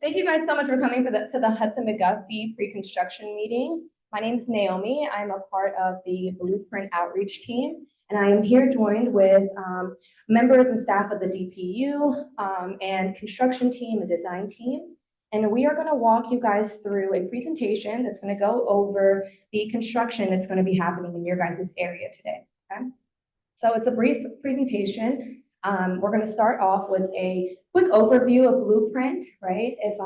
Thank you guys so much for coming to the Hudson McGuffey pre-construction meeting. My name is Naomi. I'm a part of the Blueprint Outreach team, and I am here joined with members and staff of the DPU and construction team and design team. And we are going to walk you guys through a presentation that's going to go over the construction that's going to be happening in your guys' area today. Okay? So it's a brief presentation. We're going to start off with a quick overview of Blueprint, right? If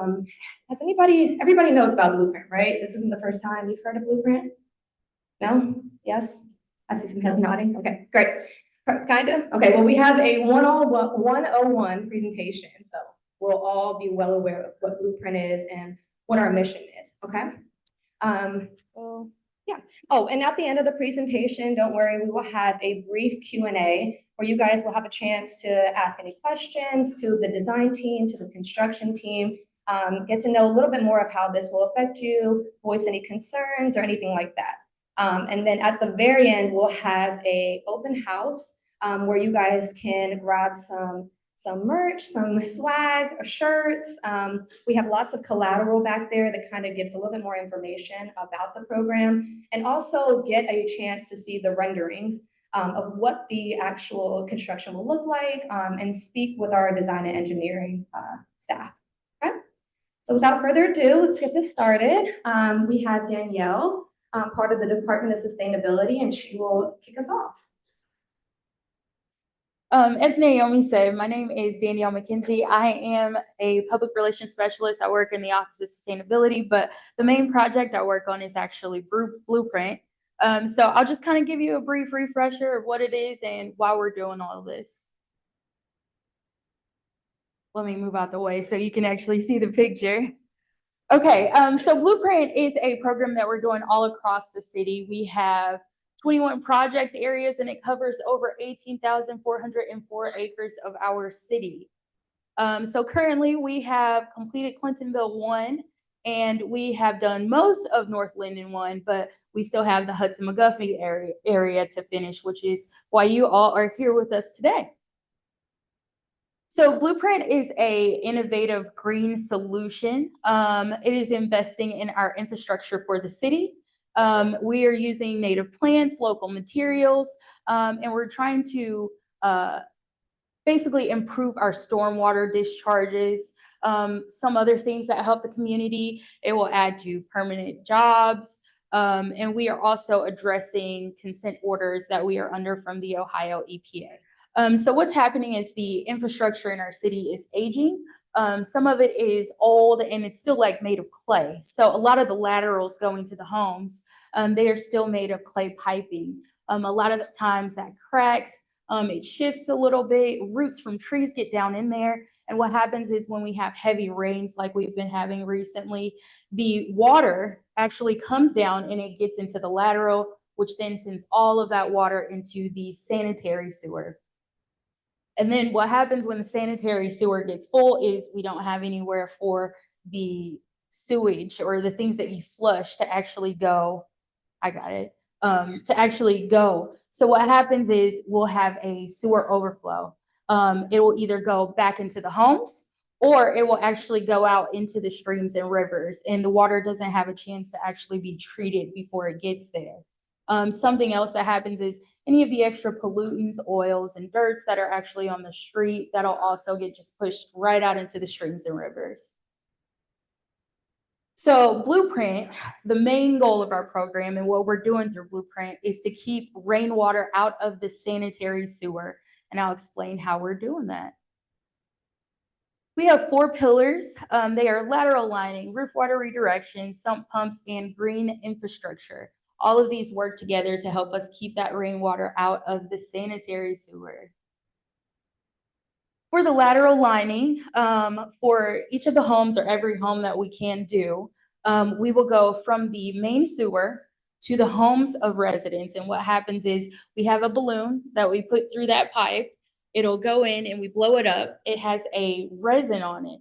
has everybody knows about Blueprint, right? This isn't the first time you've heard of Blueprint. No? Yes? I see some heads nodding. Okay, great. Kind of. Okay. Well, we have a 101 presentation, so we'll all be well aware of what Blueprint is and what our mission is. Okay. So yeah. Oh, and at the end of the presentation, don't worry, we will have a brief Q&A where you guys will have a chance to ask any questions to the design team, to the construction team, get to know a little bit more of how this will affect you, voice any concerns or anything like that. And then at the very end, we'll have a open house where you guys can grab some merch, some swag, shirts. We have lots of collateral back there that kind of gives a little bit more information about the program, and also get a chance to see the renderings of what the actual construction will look like, and speak with our design and engineering staff. Okay. So without further ado, let's get this started. We have Danielle, part of the Department of Sustainability, and she will kick us off. As Naomi said, my name is Danielle McKenzie. I am a public relations specialist. I work in the Office of Sustainability, but the main project I work on is actually Blueprint. So I'll just kind of give you a brief refresher of what it is and why we're doing all of this. Let me move out the way so you can actually see the picture. Okay, so Blueprint is a program that we're doing all across the city. We have 21 project areas, and it covers over 18,404 acres of our city. So currently we have completed Clintonville 1, and we have done most of North Linden 1, but we still have the Hudson McGuffey area to finish, which is why you all are here with us today. So Blueprint is an innovative green solution. It is investing in our infrastructure for the city. We are using native plants, local materials, and we're trying to basically improve our stormwater discharges. Some other things that help the community, it will add to permanent jobs. And we are also addressing consent orders that we are under from the Ohio EPA. So what's happening is the infrastructure in our city is aging. Some of it is old and it's still like made of clay. So a lot of the laterals going to the homes, they are still made of clay piping. A lot of the times that cracks, it shifts a little bit, roots from trees get down in there. And what happens is when we have heavy rains like we've been having recently, the water actually comes down and it gets into the lateral, which then sends all of that water into the sanitary sewer. And then what happens when the sanitary sewer gets full is we don't have anywhere for the sewage or the things that you flush to actually go. I got it. To actually go. So what happens is we'll have a sewer overflow. It will either go back into the homes or it will actually go out into the streams and rivers, and the water doesn't have a chance to actually be treated before it gets there. Something else that happens is any of the extra pollutants, oils, and dirts that are actually on the street, that'll also get just pushed right out into the streams and rivers. So Blueprint, the main goal of our program and what we're doing through Blueprint is to keep rainwater out of the sanitary sewer. And I'll explain how we're doing that. We have 4 pillars. They are lateral lining, roof water redirection, sump pumps, and green infrastructure. All of these work together to help us keep that rainwater out of the sanitary sewer. For the lateral lining, for each of the homes or every home that we can do, we will go from the main sewer to the homes of residents. And what happens is we have a balloon that we put through that pipe. It'll go in and we blow it up. It has a resin on it.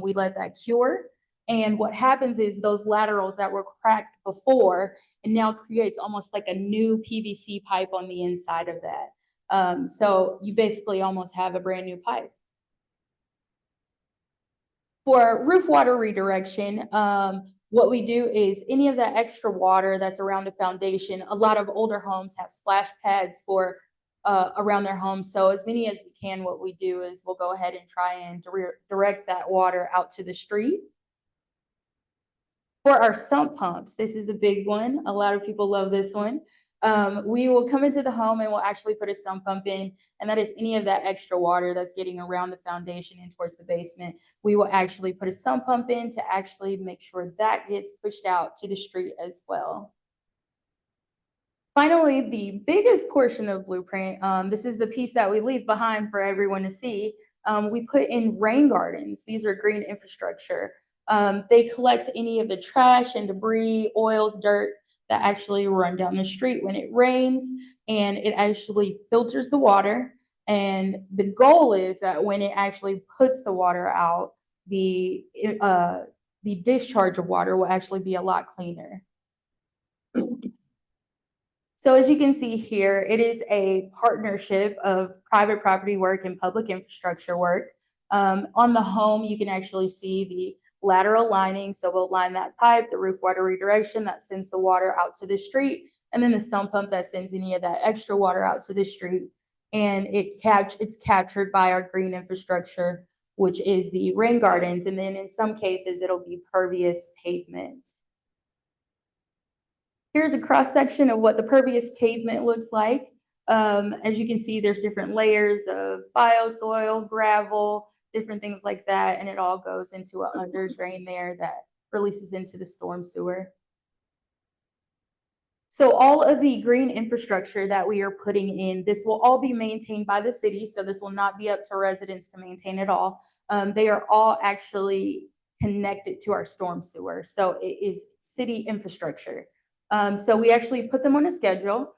We let that cure. And what happens is those laterals that were cracked before, it now creates almost like a new PVC pipe on the inside of that. So you basically almost have a brand new pipe. For roof water redirection, what we do is any of that extra water that's around the foundation, a lot of older homes have splash pads for around their homes. So as many as we can, what we do is we'll go ahead and try and direct that water out to the street. For our sump pumps, this is the big one. A lot of people love this one. We will come into the home and we'll actually put a sump pump in, and that is any of that extra water that's getting around the foundation and towards the basement. We will actually put a sump pump in to actually make sure that gets pushed out to the street as well. Finally, the biggest portion of Blueprint, this is the piece that we leave behind for everyone to see. We put in rain gardens. These are green infrastructure. They collect any of the trash and debris, oils, dirt that actually run down the street when it rains, and it actually filters the water. And the goal is that when it actually puts the water out, the discharge of water will actually be a lot cleaner. So as you can see here, it is a partnership of private property work and public infrastructure work. On the home, you can actually see the lateral lining. So we'll line that pipe, the roof water redirection that sends the water out to the street, and then the sump pump that sends any of that extra water out to the street. And it's captured by our green infrastructure, which is the rain gardens. And then in some cases, it'll be pervious pavement. Here's a cross section of what the pervious pavement looks like. As you can see, there's different layers of bioswale, gravel, different things like that, and it all goes into an under drain there that releases into the storm sewer. So all of the green infrastructure that we are putting in, this will all be maintained by the city, so this will not be up to residents to maintain it all. They are all actually connected to our storm sewer, so it is city infrastructure. So we actually put them on a schedule.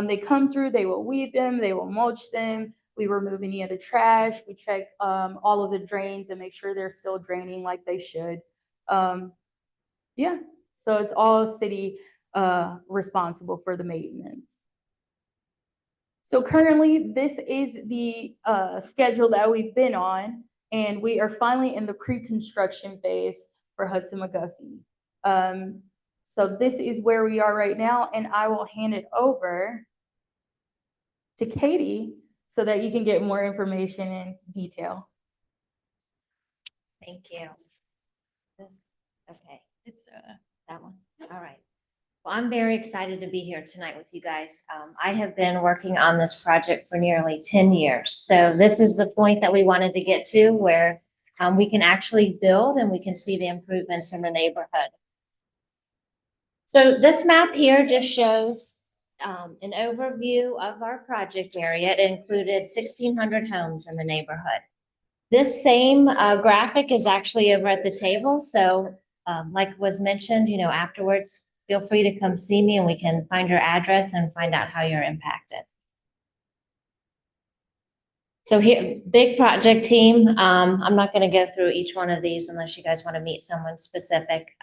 They come through, they will weed them, they will mulch them. We remove any of the trash. We check all of the drains and make sure they're still draining like they should. Yeah, so it's all city responsible for the maintenance. So currently, this is the schedule that we've been on, and we are finally in the pre-construction phase for Hudson McGuffey. So this is where we are right now, and I will hand it over to Katie so that you can get more information in detail. Thank you. Okay, it's that one. All right. Well, I'm very excited to be here tonight with you guys. I have been working on this project for nearly 10 years. So this is the point that we wanted to get to where we can actually build and we can see the improvements in the neighborhood. So this map here just shows an overview of our project area. It included 1,600 homes in the neighborhood. This same graphic is actually over at the table. So like was mentioned, afterwards, feel free to come see me and we can find your address and find out how you're impacted. So here, big project team. I'm not going to go through each one of these unless you guys want to meet someone specific.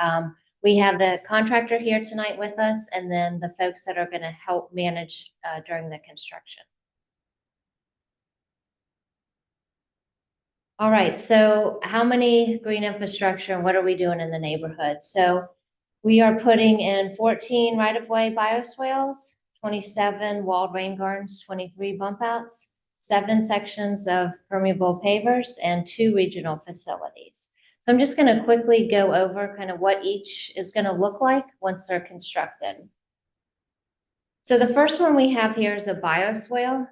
We have the contractor here tonight with us, and then the folks that are going to help manage during the construction. All right, so how many green infrastructure and what are we doing in the neighborhood? So we are putting in 14 right-of-way bioswales, 27 walled rain gardens, 23 bump outs, 7 sections of permeable pavers, and 2 regional facilities. So I'm just going to quickly go over kind of what each is going to look like once they're constructed. So the first one we have here is a bioswale.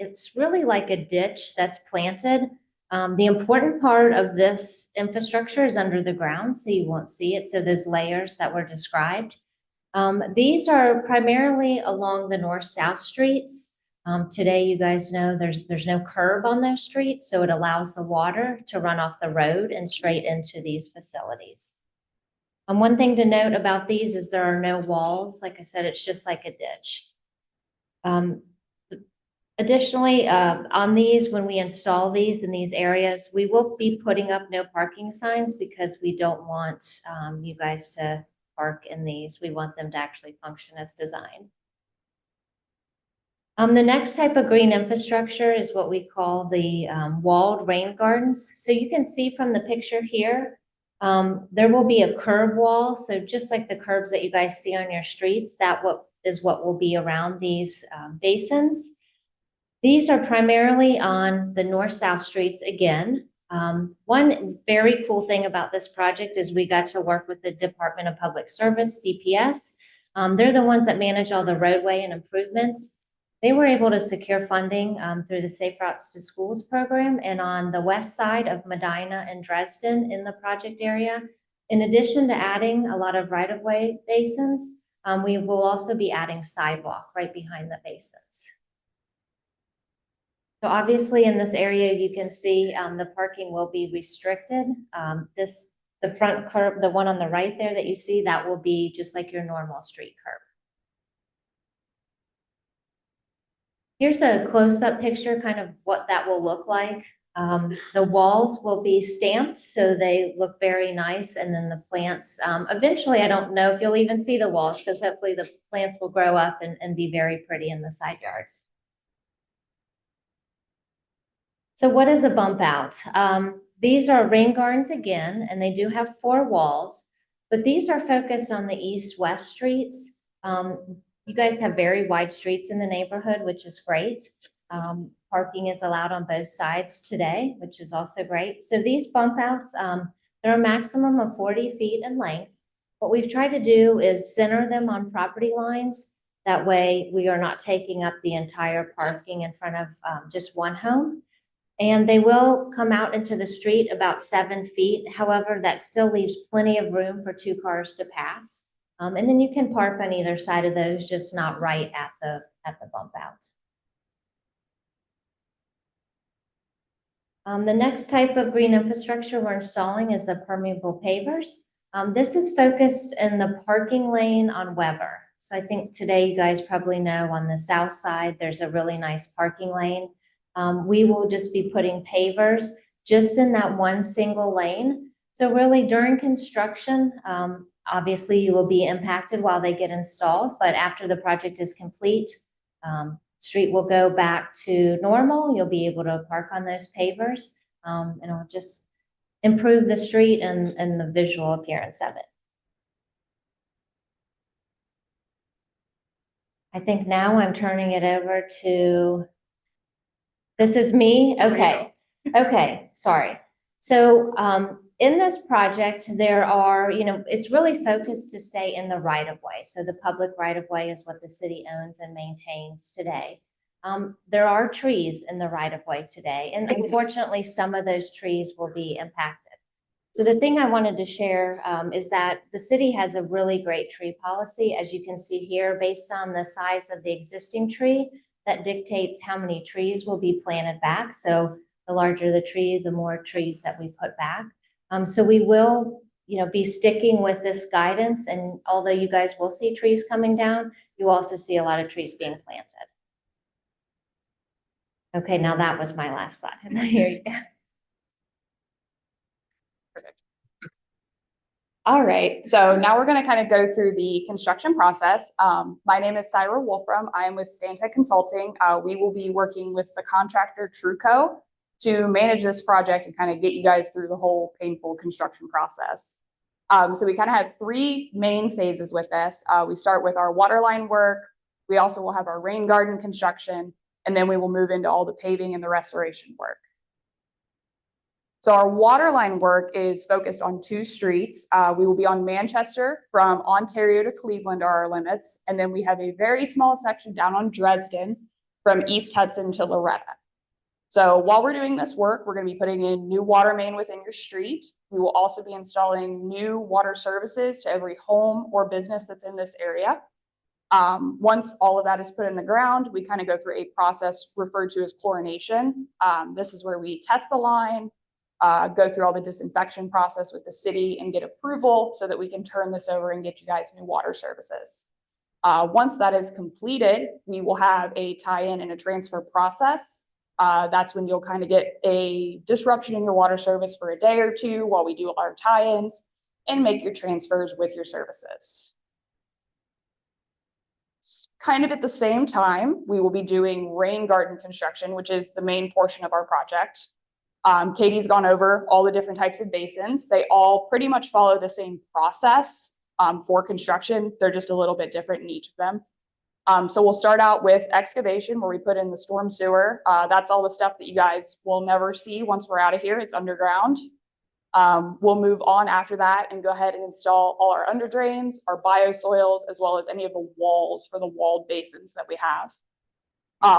It's really like a ditch that's planted. The important part of this infrastructure is under the ground, so you won't see it. So those layers that were described. These are primarily along the north-south streets. Today, you guys know there's no curb on those streets, so it allows the water to run off the road and straight into these facilities. One thing to note about these is there are no walls. Like I said, it's just like a ditch. Additionally, on these, when we install these in these areas, we will be putting up no parking signs because we don't want you guys to park in these. We want them to actually function as designed. The next type of green infrastructure is what we call the walled rain gardens. So you can see from the picture here, there will be a curb wall. So just like the curbs that you guys see on your streets, that is what will be around these basins. These are primarily on the north-south streets again. One very cool thing about this project is we got to work with the Department of Public Service, DPS. They're the ones that manage all the roadway and improvements. They were able to secure funding through the Safe Routes to Schools program, and on the west side of Medina and Dresden in the project area, in addition to adding a lot of right-of-way basins, we will also be adding sidewalk right behind the basins. So obviously in this area, you can see the parking will be restricted. The front curb, the one on the right there that you see, that will be just like your normal street curb. Here's a close-up picture, kind of what that will look like. The walls will be stamped, so they look very nice. And then the plants, eventually, I don't know if you'll even see the walls, because hopefully the plants will grow up and be very pretty in the side yards. So what is a bump out? These are rain gardens again, and they do have 4 walls, but these are focused on the east-west streets. You guys have very wide streets in the neighborhood, which is great. Parking is allowed on both sides today, which is also great. So these bump outs, they're a maximum of 40 feet in length. What we've tried to do is center them on property lines. That way we are not taking up the entire parking in front of just one home. And they will come out into the street about 7 feet. However, that still leaves plenty of room for 2 cars to pass. And then you can park on either side of those, just not right at the bump out. The next type of green infrastructure we're installing is the permeable pavers. This is focused in the parking lane on Weber. So I think today you guys probably know on the south side, there's a really nice parking lane. We will just be putting pavers just in that one single lane. So really during construction, obviously you will be impacted while they get installed, but after the project is complete, street will go back to normal. You'll be able to park on those pavers, and it'll just improve the street and the visual appearance of it. I think now I'm turning it over to, this is me? Okay. Okay, sorry. So in this project, there are, it's really focused to stay in the right-of-way. So the public right-of-way is what the city owns and maintains today. There are trees in the right-of-way today, and unfortunately, some of those trees will be impacted. So the thing I wanted to share is that the city has a really great tree policy, as you can see here, based on the size of the existing tree, that dictates how many trees will be planted back. So the larger the tree, the more trees that we put back. So we will, be sticking with this guidance. And although you guys will see trees coming down, you also see a lot of trees being planted. Okay, now that was my last slide. Here you go. Perfect. All right, so now we're going to kind of go through the construction process. My name is Syra Wolfram. I am with Stantec Consulting. We will be working with the contractor Truco to manage this project and kind of get you guys through the whole painful construction process. So we kind of have 3 main phases with this. We start with our water line work. We also will have our rain garden construction, and then we will move into all the paving and the restoration work. So our water line work is focused on 2 streets. We will be on Manchester from Ontario to Cleveland are our limits. And then we have a very small section down on Dresden from East Hudson to Loretta. So while we're doing this work, we're going to be putting in new water main within your street. We will also be installing new water services to every home or business that's in this area. Once all of that is put in the ground, we kind of go through a process referred to as chlorination. This is where we test the line, go through all the disinfection process with the city and get approval so that we can turn this over and get you guys new water services. Once that is completed, we will have a tie-in and a transfer process. That's when you'll kind of get a disruption in your water service for a day or 2 while we do our tie-ins and make your transfers with your services. Kind of at the same time, we will be doing rain garden construction, which is the main portion of our project. Katie's gone over all the different types of basins. They all pretty much follow the same process for construction. They're just a little bit different in each of them. So we'll start out with excavation where we put in the storm sewer. That's all the stuff that you guys will never see once we're out of here. It's underground. We'll move on after that and go ahead and install all our under drains, our biosoils, as well as any of the walls for the walled basins that we have.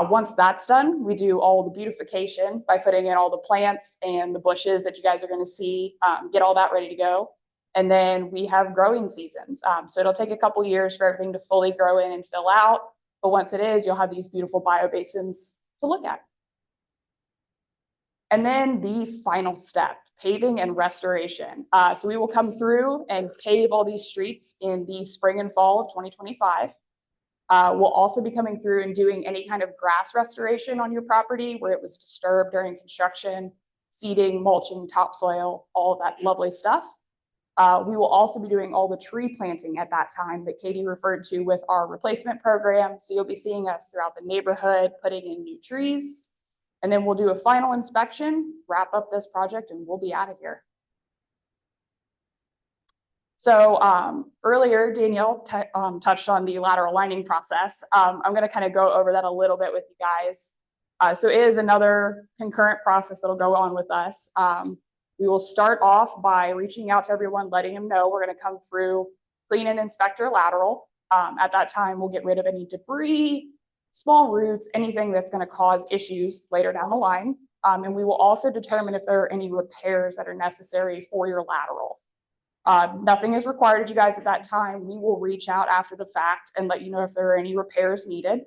Once that's done, we do all the beautification by putting in all the plants and the bushes that you guys are going to see, get all that ready to go. And then we have growing seasons. So it'll take a couple years for everything to fully grow in and fill out. But once it is, you'll have these beautiful bio basins to look at. And then the final step, paving and restoration. So we will come through and pave all these streets in the spring and fall of 2025. We'll also be coming through and doing any kind of grass restoration on your property where it was disturbed during construction, seeding, mulching, topsoil, all of that lovely stuff. We will also be doing all the tree planting at that time that Katie referred to with our replacement program. So you'll be seeing us throughout the neighborhood, putting in new trees. And then we'll do a final inspection, wrap up this project, and we'll be out of here. So earlier, Danielle touched on the lateral lining process. I'm going to kind of go over that a little bit with you guys. So it is another concurrent process that'll go on with us. We will start off by reaching out to everyone, letting them know we're going to come through, clean and inspect your lateral. At that time, we'll get rid of any debris, small roots, anything that's going to cause issues later down the line. And we will also determine if there are any repairs that are necessary for your lateral. Nothing is required of you guys at that time. We will reach out after the fact and let you know if there are any repairs needed.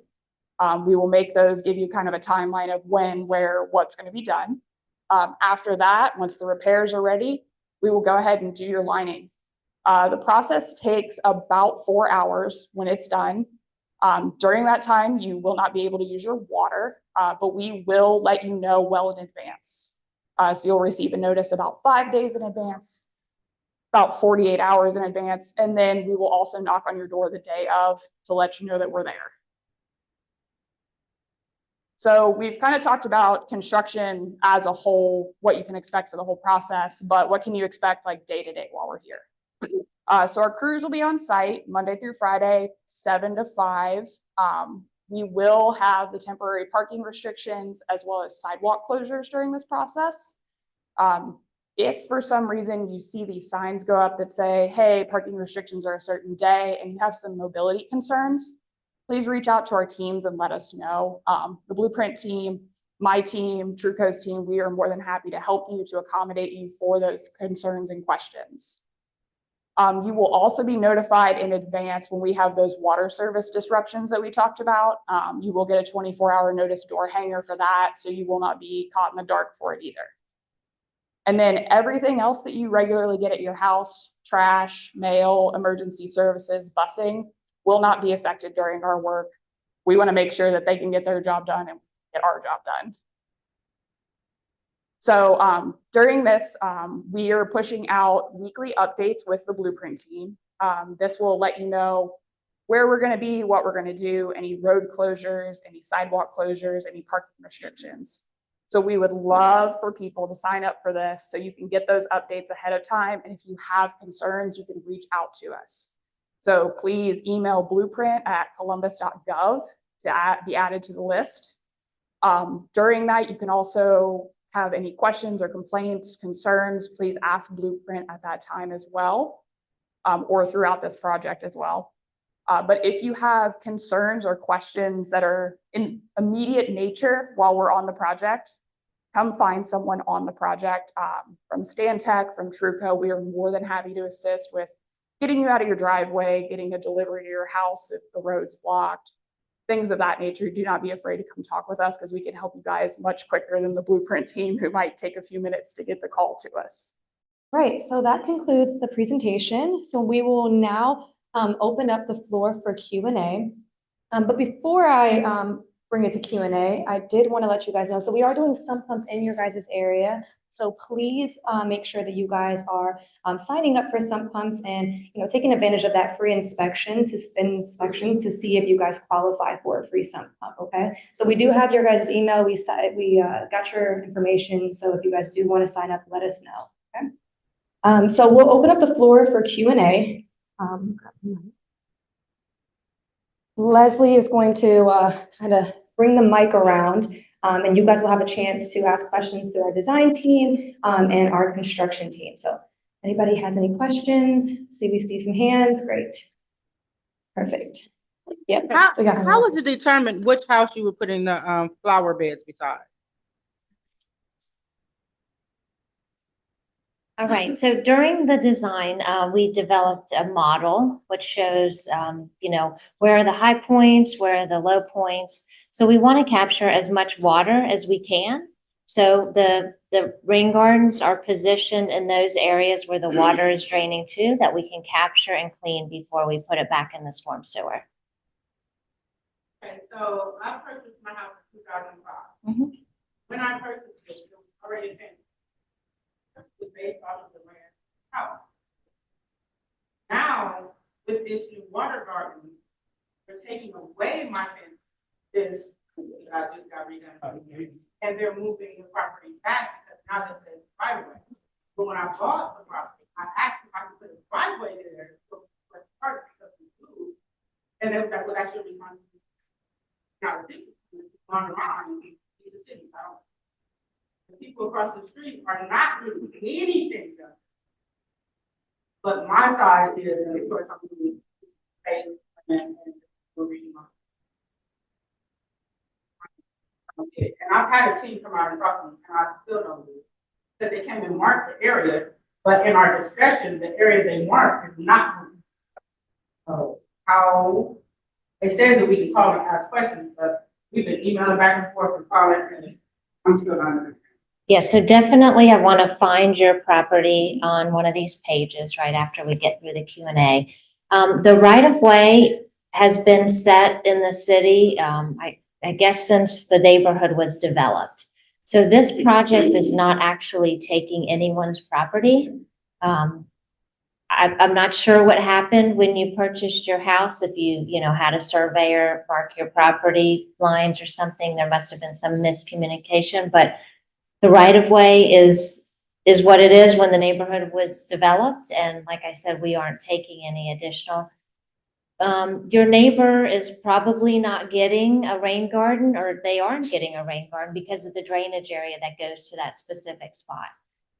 We will make those, give you kind of a timeline of when, where, what's going to be done. After that, once the repairs are ready, we will go ahead and do your lining. The process takes about 4 hours when it's done. During that time, you will not be able to use your water, but we will let you know well in advance. So you'll receive a notice about 5 days in advance, about 48 hours in advance, and then we will also knock on your door the day of to let you know that we're there. So we've kind of talked about construction as a whole, what you can expect for the whole process, but what can you expect like day to day while we're here? So our crews will be on site Monday through Friday, 7 to 5. We will have the temporary parking restrictions as well as sidewalk closures during this process. If for some reason you see these signs go up that say, hey, parking restrictions are a certain day and you have some mobility concerns, please reach out to our teams and let us know. The Blueprint team, my team, Truco's team, we are more than happy to help you, to accommodate you for those concerns and questions. You will also be notified in advance when we have those water service disruptions that we talked about. You will get a 24-hour notice door hanger for that, so you will not be caught in the dark for it either. And then everything else that you regularly get at your house, trash, mail, emergency services, busing, will not be affected during our work. We want to make sure that they can get their job done and get our job done. So during this, we are pushing out weekly updates with the Blueprint team. This will let you know where we're going to be, what we're going to do, any road closures, any sidewalk closures, any parking restrictions. So we would love for people to sign up for this so you can get those updates ahead of time. And if you have concerns, you can reach out to us. So please email blueprint@columbus.gov to be added to the list. During that, you can also have any questions or complaints, concerns, please ask Blueprint at that time as well, or throughout this project as well. But if you have concerns or questions that are in immediate nature while we're on the project, come find someone on the project. From Stantec, from Truco, we are more than happy to assist with getting you out of your driveway, getting a delivery to your house if the road's blocked, things of that nature. Do not be afraid to come talk with us because we can help you guys much quicker than the Blueprint team who might take a few minutes to get the call to us. Right, so that concludes the presentation. So we will now open up the floor for Q&A. But before I bring it to Q&A, I did want to let you guys know, so we are doing sump pumps in your guys' area, So please make sure that you guys are signing up for sump pumps and, taking advantage of that free inspection to see if you guys qualify for a free sump pump, okay? So we do have your guys' email. We got your information. So if you guys do want to sign up, let us know, okay? So we'll open up the floor for Q&A. Leslie is going to kind of bring the mic around, and you guys will have a chance to ask questions to our design team and our construction team. So anybody has any questions? We see some hands. Great. Perfect. Yep. we got How was it determined which house you would put in the flower beds beside? All right, so during the design, we developed a model which shows, where are the high points, where are the low points. So we want to capture as much water as we can. So the rain gardens are positioned in those areas where the water is draining to, that we can capture and clean before we put it back in the storm sewer. Okay, so I purchased my house in 2005. Mhm. When I purchased it, it was already finished. Was based off of the land house. Now, with this new water garden, they're taking away my fence, this, that I just got redone. And they're moving the property back because now that says driveway. But when I bought the property, I asked if I could put a driveway there, so the park because we moved. And they was like, well, that should be fine. Now, this is on around, it's a city, I don't. The people across the street are not doing anything done. But my side is, and of course, I'm doing faith and we're reading on. And I've had a team come out and talk to me, and I still don't do it. That they came and marked the area, but in our discussion, the area they marked is not. So how, they said that we can call and ask questions, but we've been emailing back and forth and calling, and I'm still not understanding. Yeah, so definitely I want to find your property on one of these pages right after we get through the Q&A. The right-of-way has been set in the city, I guess since the neighborhood was developed. So this project is not actually taking anyone's property. I'm not sure what happened when you purchased your house. If you had a surveyor mark your property lines or something, there must have been some miscommunication, but the right-of-way is what it is when the neighborhood was developed. And like I said, we aren't taking any additional. Your neighbor is probably not getting a rain garden, or they aren't getting a rain garden because of the drainage area that goes to that specific spot.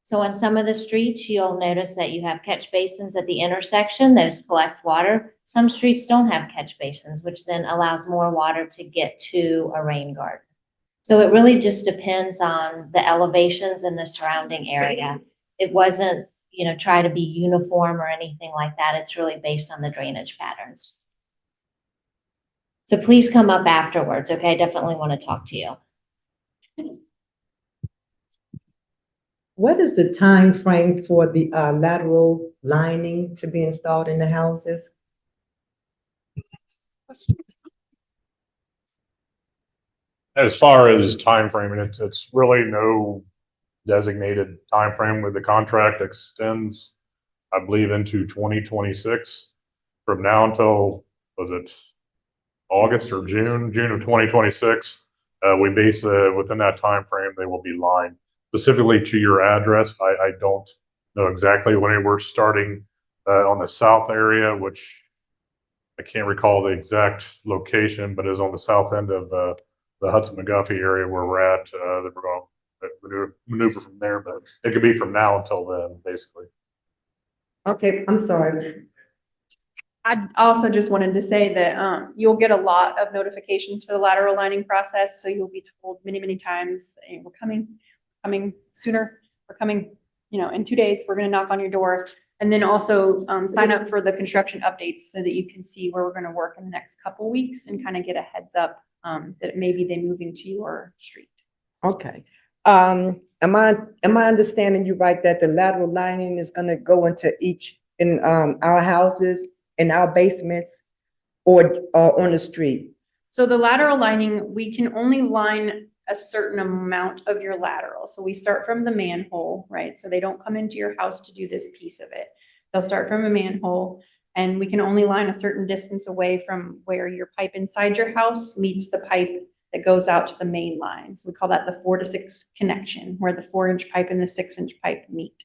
So on some of the streets, you'll notice that you have catch basins at the intersection. Those collect water. Some streets don't have catch basins, which then allows more water to get to a rain garden. So it really just depends on the elevations in the surrounding area. It wasn't, try to be uniform or anything like that. It's really based on the drainage patterns. So please come up afterwards, okay? I definitely want to talk to you. What is the time frame for the lateral lining to be installed in the houses? As far as time frame, it's really no designated time frame. With the contract extends, I believe, into 2026. From now until, was it August or June of 2026? We base within that time frame they will be lined specifically to your address. I don't know exactly when we're starting on the south area, which I can't recall the exact location, but is on the south end of the Hudson McGuffey area where we're at. That we're going to maneuver from there, but it could be from now until then, basically. Okay, I'm sorry. I also just wanted to say that you'll get a lot of notifications for the lateral lining process. So you'll be told many, many times, hey, we're coming sooner, we're coming, in 2 days, we're going to knock on your door. And then also sign up for the construction updates so that you can see where we're going to work in the next couple weeks and kind of get a heads up that maybe they're moving to your street. Okay. Am I understanding you right that the lateral lining is going to go into in our houses, in our basements, or on the street? So the lateral lining, we can only line a certain amount of your lateral. So we start from the manhole, right? So they don't come into your house to do this piece of it. They'll start from a manhole, and we can only line a certain distance away from where your pipe inside your house meets the pipe that goes out to the main line. So we call that the 4 to 6 connection, where the 4-inch pipe and the 6-inch pipe meet.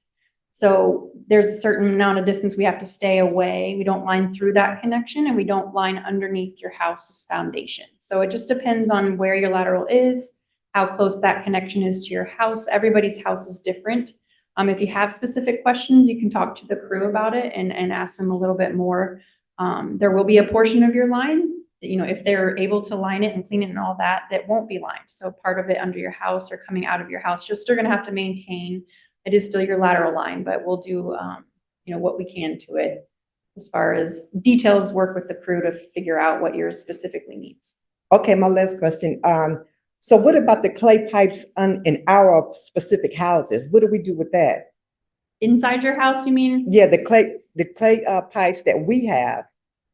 So there's a certain amount of distance we have to stay away. We don't line through that connection, and we don't line underneath your house's foundation. So it just depends on where your lateral is, how close that connection is to your house. Everybody's house is different. If you have specific questions, you can talk to the crew about it and ask them a little bit more. There will be a portion of your line, you know, if they're able to line it and clean it and all that, that won't be lined. So part of it under your house or coming out of your house, you're still gonna have to maintain. It is still your lateral line, but we'll do, you know, what we can to it as far as details, work with the crew to figure out what yours specifically needs. Okay, my last question. So what about the clay pipes in our specific houses? What do we do with that? Inside your house, you mean? Yeah, the clay pipes that we have,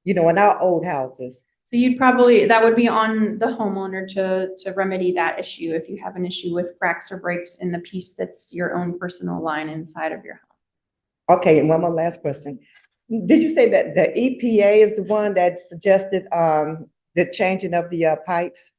you know, in our old houses. So you'd probably, that would be on the homeowner to remedy that issue if you have an issue with cracks or breaks in the piece that's your own personal line inside of your home. Okay, and one more last question. Did you say that the EPA is the one that suggested the changing of the pipes?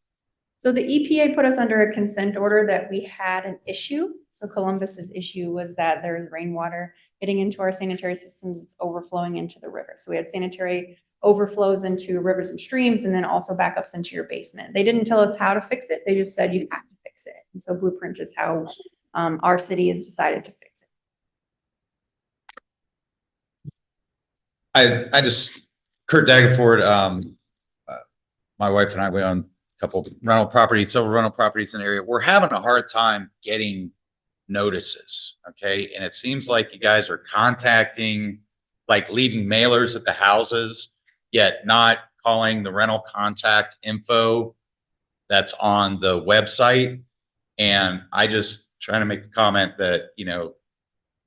So the EPA put us under a consent order that we had an issue. So Columbus's issue was that there's rainwater getting into our sanitary systems, it's overflowing into the river. So we had sanitary overflows into rivers and streams, and then also backups into your basement. They didn't tell us how to fix it. They just said you have to fix it. And so Blueprint is how our city has decided to fix it. I just, Kurt Dagenford, my wife and I, we own a couple rental properties, several rental properties in the area. We're having a hard time getting notices, okay? And it seems like you guys are contacting, like leaving mailers at the houses, yet not calling the rental contact info that's on the website. And I just trying to make a comment that, you know,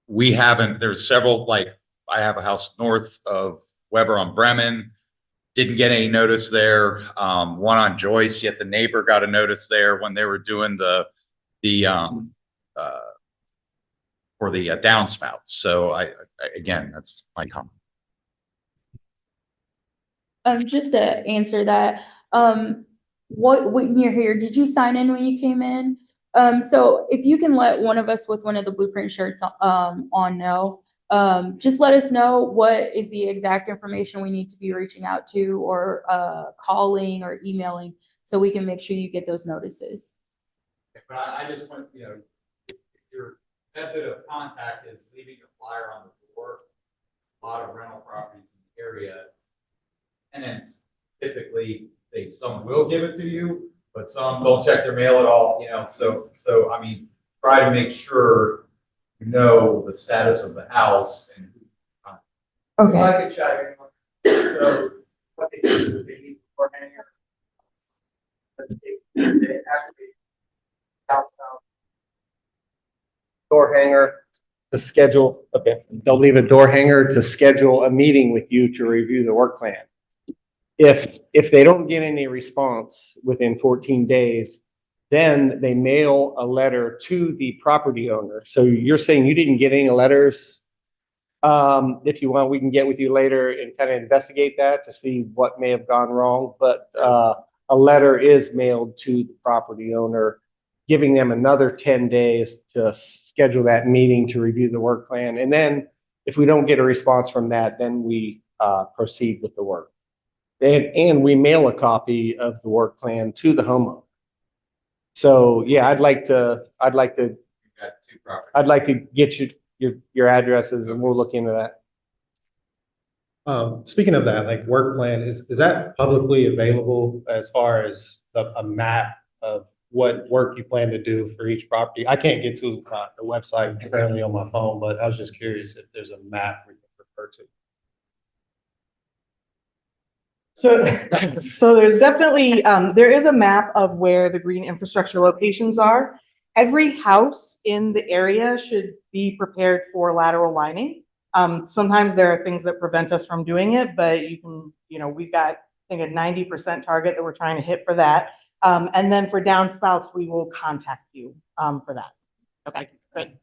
we haven't, there's several, like I have a house north of Weber on Bremen, didn't get any notice there. One on Joyce, yet the neighbor got a notice there when they were doing for the downspouts. So I again, that's my comment. Just to answer that, when you're here, did you sign in when you came in? So if you can let one of us with one of the Blueprint shirts on know, just let us know what is the exact information we need to be reaching out to, or calling or emailing, so we can make sure you get those notices. But I just want, you know, if your method of contact is leaving a flyer on the door, a lot of rental properties in the area, tenants typically some will give it to you, but some don't check their mail at all, you know. So I mean, try to make sure you know the status of the house and Okay. If I could chime in. So what they do is they need a door hanger. They actually house now. Door hanger to schedule, okay, they'll leave a door hanger to schedule a meeting with you to review the work plan. If they don't get any response within 14 days, then they mail a letter to the property owner. So you're saying you didn't get any letters? If you want, we can get with you later and kind of investigate that to see what may have gone wrong. But a letter is mailed to the property owner, giving them another 10 days to schedule that meeting to review the work plan. And then if we don't get a response from that, then we proceed with the work. And we mail a copy of the work plan to the homeowner. So yeah, I'd like to get your addresses, and we'll look into that. Speaking of that, like work plan, is that publicly available as far as a map of what work you plan to do for each property? I can't get to the website currently on my phone, but I was just curious if there's a map we can refer to. So there's definitely, there is a map of where the green infrastructure locations are. Every house in the area should be prepared for lateral lining. Sometimes there are things that prevent us from doing it, but you can, we've got, I think, a 90% target that we're trying to hit for that. And then for downspouts, we will contact you, for that. Okay, good.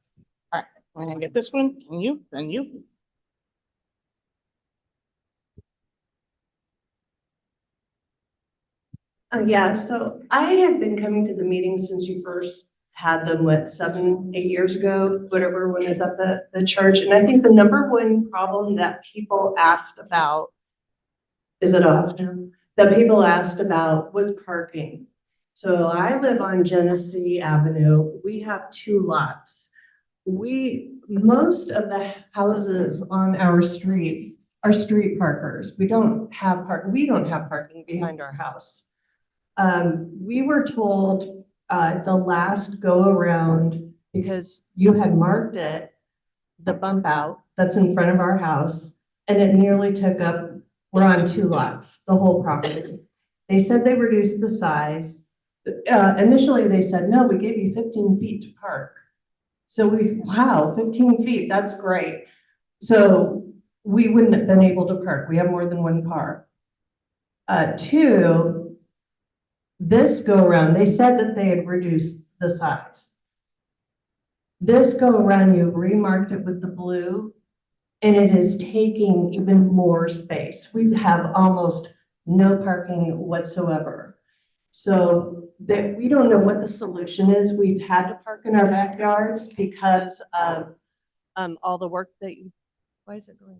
All right, I'm gonna get this one, and you, then you. Yeah, so I have been coming to the meetings since you first had them, what, 7, 8 years ago, whatever, when I was at the church. And I think the number one problem that people asked about, is it off now? That people asked about was parking. So I live on Genesee Avenue. We have 2 lots. Most of the houses on our street are street parkers. We don't have parking behind our house. We were told, the last go around, because you had marked it, the bump out that's in front of our house, and it nearly took up, we're on 2 lots, the whole property. They said they reduced the size. Initially they said, no, we gave you 15 feet to park. So wow, 15 feet, that's great. So we wouldn't have been able to park. We have more than 1 car. 2, this go around, they said that they had reduced the size. This go around, you've remarked it with the blue, and it is taking even more space. We have almost no parking whatsoever. So that we don't know what the solution is. We've had to park in our backyards because of all the work that you, why is it going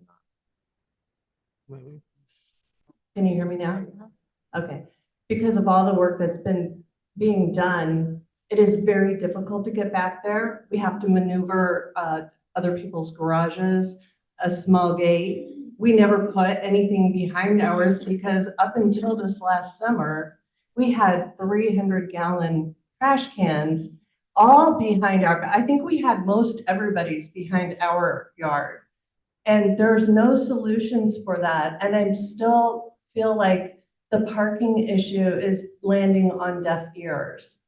on? Can you hear me now? Okay. Because of all the work that's been being done, it is very difficult to get back there. We have to maneuver other people's garages, a small gate. We never put anything behind ours because up until this last summer, we had 300-gallon trash cans all behind I think we had most everybody's behind our yard. And there's no solutions for that. And I still feel like the parking issue is landing on deaf ears.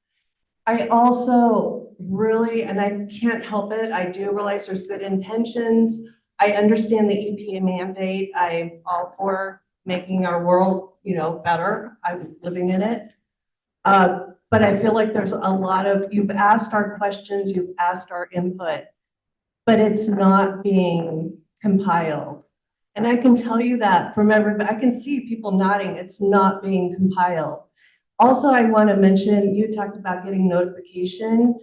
I also really, and I can't help it, I do realize there's good intentions. I understand the EPA mandate. I'm all for making our world, better. I'm living in it. But I feel like there's a lot of, you've asked our questions, you've asked our input, but it's not being compiled. And I can tell you that from everybody, I can see people nodding, it's not being compiled. Also, I want to mention, you talked about getting notification.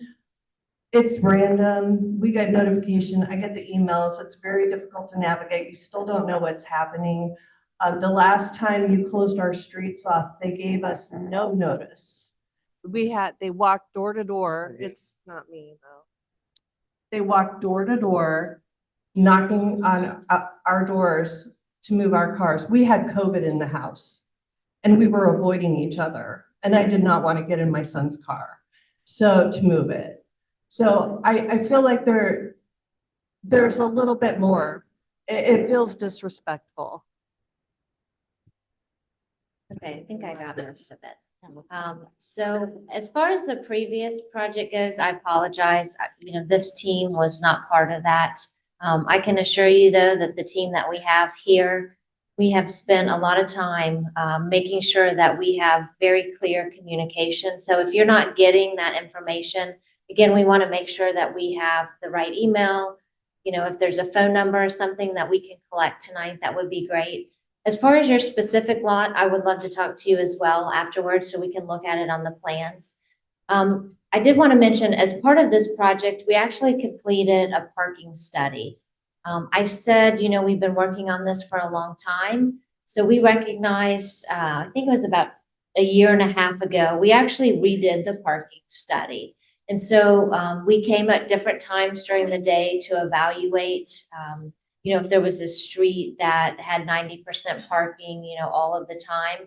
It's random. We get notification. I get the emails. It's very difficult to navigate. You still don't know what's happening. The last time you closed our streets off, they gave us no notice. They walked door to door. It's not me though. They walked door to door, knocking on our doors to move our cars. We had COVID in the house and we were avoiding each other. And I did not want to get in my son's car. So to move it. So I feel like there's a little bit more. It feels disrespectful. Okay, I think I got most of it. So as far as the previous project goes, I apologize. This team was not part of that. I can assure you though, that the team that we have here, we have spent a lot of time making sure that we have very clear communication. So if you're not getting that information, again, we want to make sure that we have the right email. If there's a phone number or something that we can collect tonight, that would be great. As far as your specific lot, I would love to talk to you as well afterwards so we can look at it on the plans. I did want to mention, as part of this project, we actually completed a parking study. I said, we've been working on this for a long time. So we recognized, I think it was about a year and a half ago, we actually redid the parking study. And so we came at different times during the day to evaluate, if there was a street that had 90% parking, all of the time.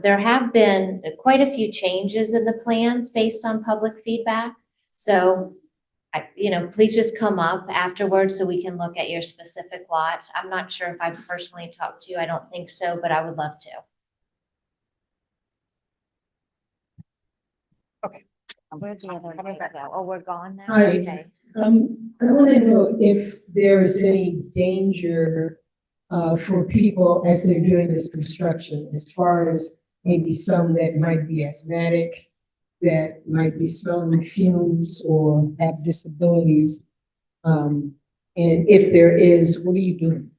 There have been quite a few changes in the plans based on public feedback. So, please just come up afterwards so we can look at your specific lot. I'm not sure if I personally talked to you. I don't think so, but I would love to. Okay. Where'd the other one go? Oh, we're gone now? Hi. Okay. I want to know if there's any danger for people as they're doing this construction, as far as maybe some that might be asthmatic, that might be smelling fumes or have disabilities. And if there is, what are you doing?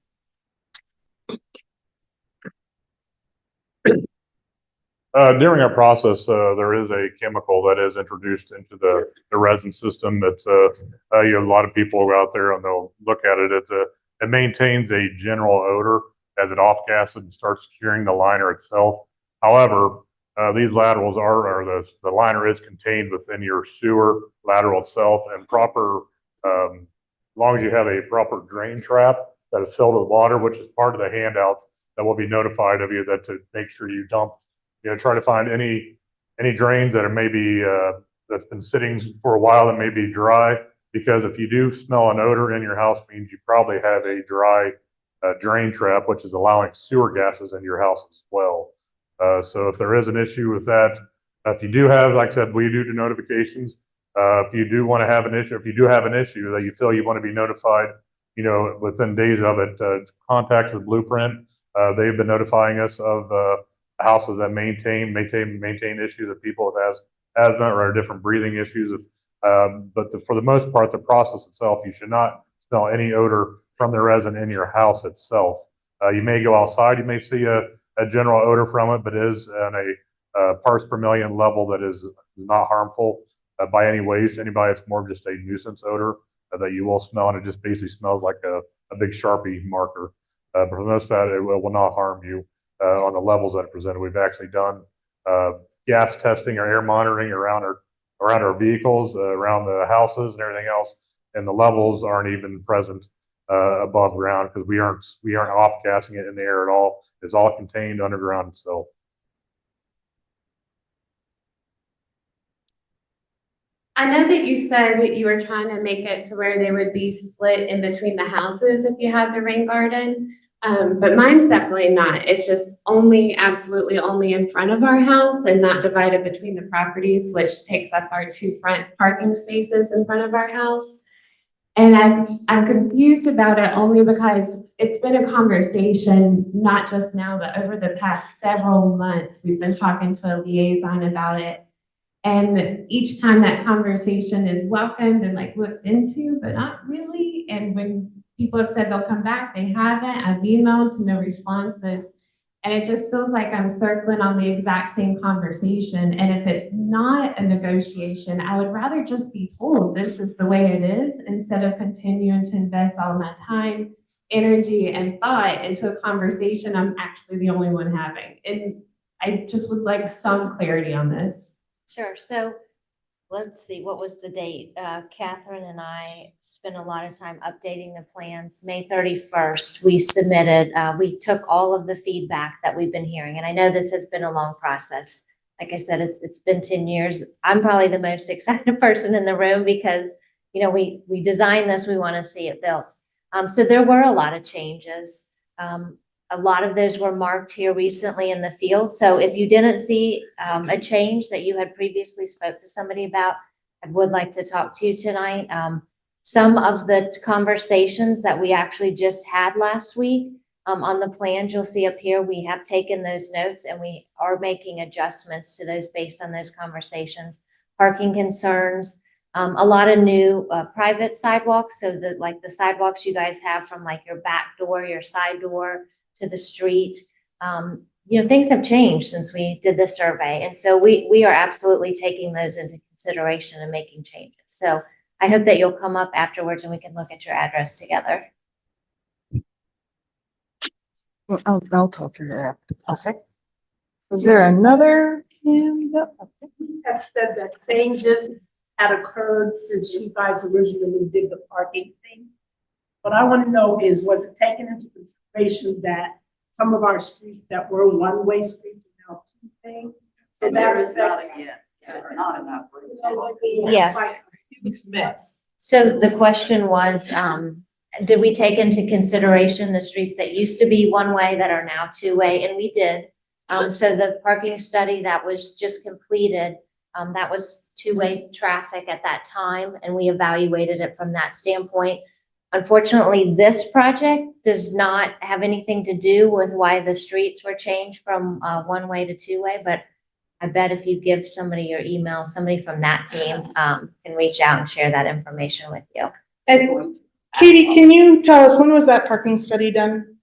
During our process, there is a chemical that is introduced into the resin system. It's a lot of people go out there and they'll look at it. It maintains a general odor as it off gases and starts curing the liner itself. However, these laterals the liner is contained within your sewer lateral itself, and as long as you have a proper drain trap that is filled with water, which is part of the handout that will be notified of you, that to make sure you dump. Try to find any drains that are maybe that's been sitting for a while that may be dry, because if you do smell an odor in your house, means you probably have a dry drain trap, which is allowing sewer gases into your house as well. So if there is an issue with that, if you do have, like I said, we do notifications. If you do want to have an issue, if you do have an issue that you feel you want to be notified, within days of it, contact the Blueprint. They've been notifying us of houses that maintain issues of people with asthma or different breathing issues. But for the most part, the process itself, you should not smell any odor from the resin in your house itself. You may go outside, you may see a general odor from it, but it is in a parts per million level that is not harmful by any ways to anybody. It's more of just a nuisance odor that you will smell, and it just basically smells like a big Sharpie marker. But for the most part, it will not harm you on the levels that are presented. We've actually done gas testing or air monitoring around our vehicles, around the houses and everything else, and the levels aren't even present above ground, because we aren't off gassing it in the air at all. It's all contained underground itself. I know that you said you were trying to make it to where they would be split in between the houses if you had the rain garden. But mine's definitely not. It's just absolutely only in front of our house and not divided between the properties, which takes up our 2 front parking spaces in front of our house. And I'm confused about it only because it's been a conversation, not just now, but over the past several months. We've been talking to a liaison about it. And each time that conversation is welcomed and looked into, but not really. And when people have said they'll come back, they haven't. I've emailed to no responses. And it just feels like I'm circling on the exact same conversation. And if it's not a negotiation, I would rather just be told this is the way it is, instead of continuing to invest all my time, energy, and thought into a conversation I'm actually the only one having. And I just would like some clarity on this. Sure. So let's see, what was the date? Catherine and I spent a lot of time updating the plans. May 31st, we submitted, we took all of the feedback that we've been hearing. And I know this has been a long process. Like I said, it's been 10 years. I'm probably the most excited person in the room because, we designed this, we want to see it built. So there were a lot of changes. A lot of those were marked here recently in the field. So if you didn't see a change that you had previously spoke to somebody about, I would like to talk to you tonight. Some of the conversations that we actually just had last week on the plans you'll see up here, we have taken those notes and we are making adjustments to those based on those conversations. Parking concerns, a lot of new private sidewalks. So the sidewalks you guys have from your back door, your side door, to the street. Things have changed since we did the survey. And so we are absolutely taking those into consideration and making changes. So I hope that you'll come up afterwards and we can look at your address together. Well, I'll talk to her after. Okay. Was there another hand up? You have said that changes had occurred since you guys originally did the parking thing. What I want to know is, was it taken into consideration that some of our streets that were one-way streets are now two-way? So that affects. Yeah. Huge mess. So the question was, did we take into consideration the streets that used to be one-way that are now two-way? And we did. So the parking study that was just completed, that was two-way traffic at that time, and we evaluated it from that standpoint. Unfortunately, this project does not have anything to do with why the streets were changed from one-way to two-way, but I bet if you give somebody your email, somebody from that team can reach out and share that information with you. And Katie, can you tell us, when was that parking study done?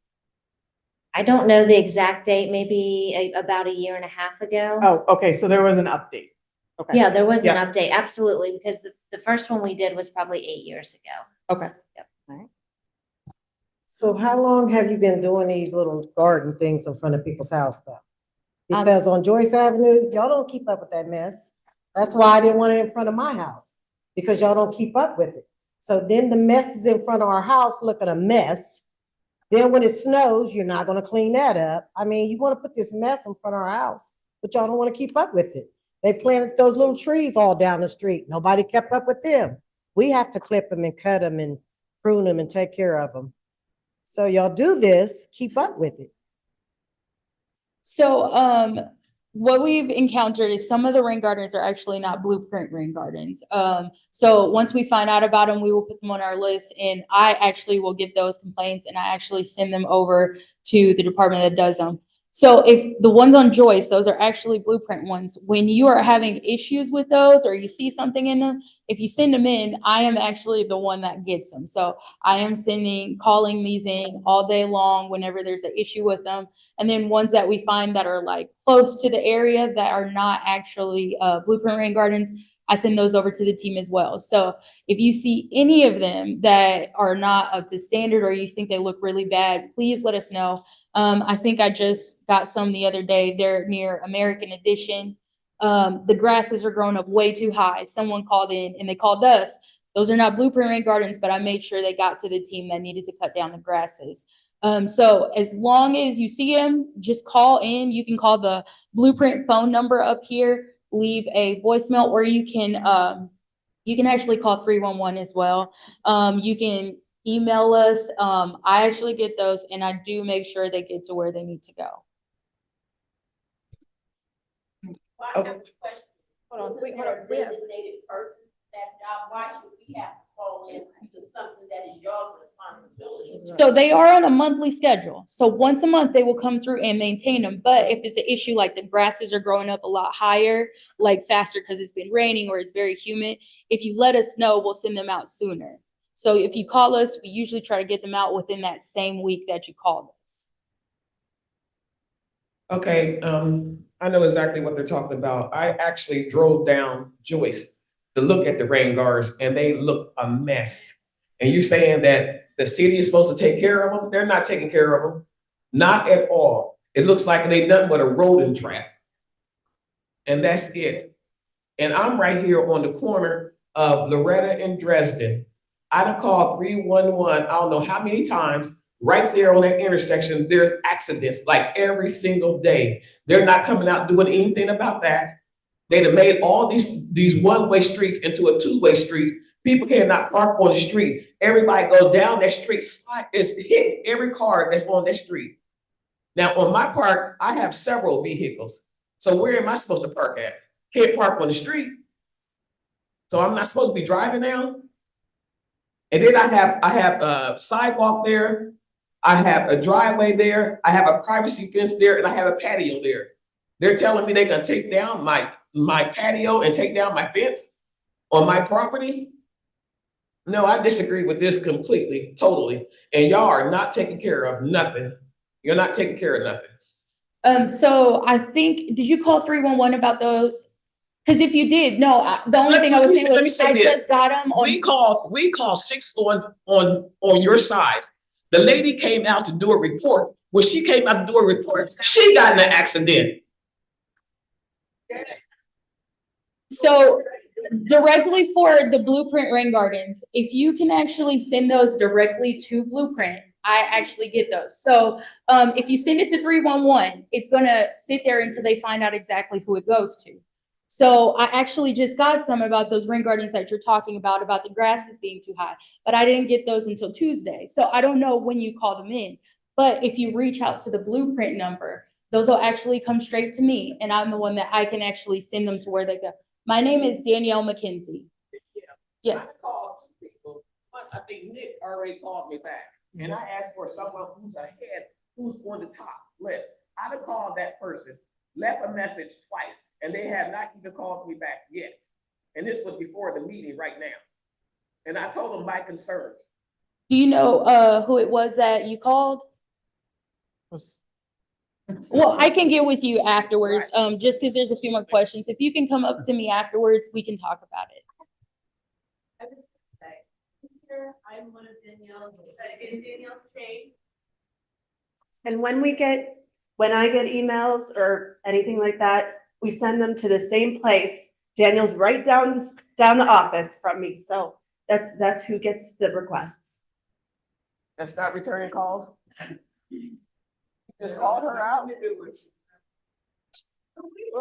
I don't know the exact date, maybe about a year and a half ago. Oh, okay, so there was an update. Okay. Yeah, there was an Yeah. update, absolutely, because the first one we did was probably 8 years ago. Okay. Yep. So how long have you been doing these little garden things in front of people's house though? Because on Joyce Avenue, y'all don't keep up with that mess. That's why I didn't want it in front of my house, because y'all don't keep up with it. So then the mess is in front of our house looking a mess. Then when it snows, you're not gonna clean that up. I mean, you wanna put this mess in front of our house, but y'all don't wanna keep up with it. They planted those little trees all down the street. Nobody kept up with them. We have to clip them and cut them and prune them and take care of them. So y'all do this, keep up with it. So, what we've encountered is some of the rain gardens are actually not blueprint rain gardens. So once we find out about them, we will put them on our list, and I actually will get those complaints and I actually send them over to the department that does them. So if the ones on Joyce, those are actually blueprint ones. When you are having issues with those or you see something in them, if you send them in, I am actually the one that gets them. So I am calling these in all day long whenever there's an issue with them. And then ones that we find that are like close to the area that are not actually blueprint rain gardens, I send those over to the team as well. So if you see any of them that are not up to standard or you think they look really bad, please let us know. I think I just got some the other day. They're near American Edition. The grasses are growing up way too high. Someone called in and they called us. Those are not blueprint rain gardens, but I made sure they got to the team that needed to cut down the grasses. So as long as you see them, just call in. You can call the blueprint phone number up here, leave a voicemail, or you can actually call 311 as well. You can email us. I actually get those and I do make sure they get to where they need to go. Well, I have a question. Hold on, wait, hold on. Designated person, that job, why should we have to call in to something that is your responsibility? So they are on a monthly schedule. So once a month, they will come through and maintain them. But if it's an issue like the grasses are growing up a lot higher, like faster because it's been raining or it's very humid, if you let us know, we'll send them out sooner. So if you call us, we usually try to get them out within that same week that you called us. Okay, I know exactly what they're talking about. I actually drove down Joyce to look at the rain gardens and they look a mess. And you're saying that the city is supposed to take care of them? They're not taking care of them. Not at all. It looks like they done with a rodent trap. And that's it. And I'm right here on the corner of Loretta and Dresden. I'd have called 311, I don't know how many times. Right there on that intersection, there's accidents like every single day. They're not coming out doing anything about that. They'd have made all these one-way streets into a two-way street. People cannot park on the street. Everybody go down that street, it's hit every car that's on that street. Now on my part, I have several vehicles. So where am I supposed to park at? Can't park on the street. So I'm not supposed to be driving now. And then I have a sidewalk there. I have a driveway there. I have a privacy fence there, and I have a patio there. They're telling me they're gonna take down my patio and take down my fence on my property. No, I disagree with this completely, totally. And y'all are not taking care of nothing. You're not taking care of nothing. So I think, did you call 311 about those? Because if you did, no, the only thing I was saying was I just got them on. We called 6 on your side. The lady came out to do a report. When she came out to do a report, she got in an accident. So directly for the Blueprint Rain Gardens, if you can actually send those directly to Blueprint, I actually get those. So if you send it to 311, it's gonna sit there until they find out exactly who it goes to. So I actually just got some about those rain gardens that you're talking about the grasses being too high, but I didn't get those until Tuesday. So I don't know when you call them in, but if you reach out to the Blueprint number, those will actually come straight to me, and I'm the one that I can actually send them to where they go. My name is Danielle McKenzie. Yes. I called 2 people. I think Nick already called me back, and I asked for someone who's ahead, who's on the top list. I'd have called that person, left a message twice, and they have not even called me back yet. And this was before the meeting right now. And I told them my concerns. Do you know, who it was that you called? Well, I can get with you afterwards, just because there's a few more questions. If you can come up to me afterwards, we can talk about it. I was gonna say, here, I'm one of Danielle's, in Danielle's state. And when I get emails or anything like that, we send them to the same place. Daniel's right down the office from me, so that's who gets the requests. And stop returning calls. Just call her out. We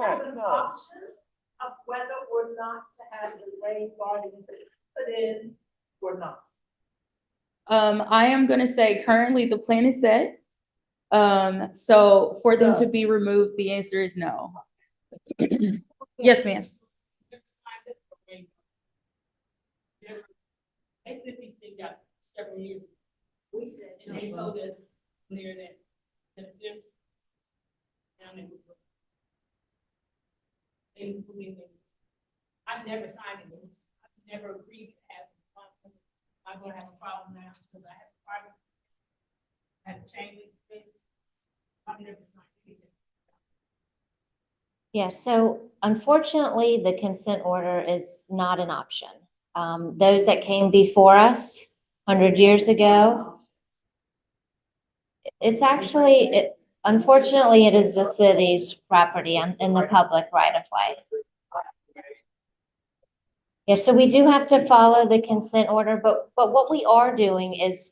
have an option of whether or not to have the rain garden put in or not. I am gonna say currently the plan is set. So for them to be removed, the answer is no. Yes, ma'am. They said these things got several years. We said, and they told us near that there's down in. I've never signed it. I've never agreed to have. I'm gonna have a problem now because I have a problem. I have to change it. I've never signed it. Yes, so unfortunately, the consent order is not an option. Those that came before us 100 years ago, it's actually, unfortunately, it is the city's property in the public right of way. Yeah, so we do have to follow the consent order, but what we are doing is,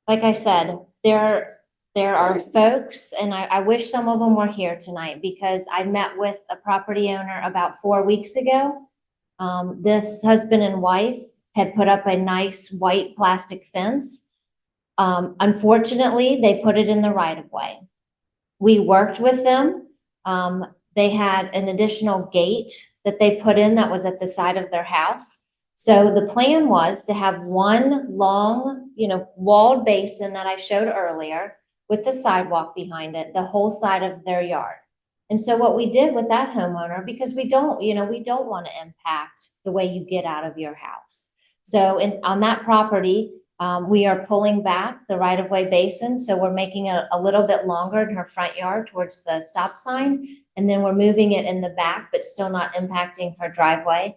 like I said, there are folks, and I wish some of them were here tonight because I met with a property owner about 4 weeks ago. This husband and wife had put up a nice white plastic fence. Unfortunately, they put it in the right of way. We worked with them. They had an additional gate that they put in that was at the side of their house. So the plan was to have one long, walled basin that I showed earlier with the sidewalk behind it, the whole side of their yard. And so what we did with that homeowner, because we don't want to impact the way you get out of your house. So on that property, we are pulling back the right-of-way basin. So we're making it a little bit longer in her front yard towards the stop sign. And then we're moving it in the back, but still not impacting her driveway.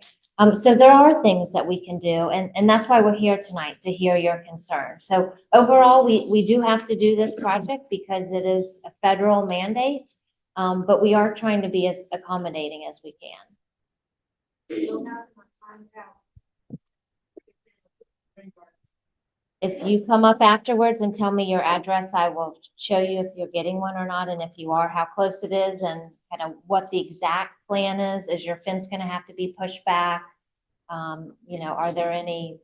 So there are things that we can do. And that's why we're here tonight, to hear your concerns. So overall, we do have to do this project because it is a federal mandate. But we are trying to be as accommodating as we can. If you come up afterwards and tell me your address, I will show you if you're getting one or not, and if you are, how close it is, and kind of what the exact plan is. Is your fence going to have to be pushed back? Are there any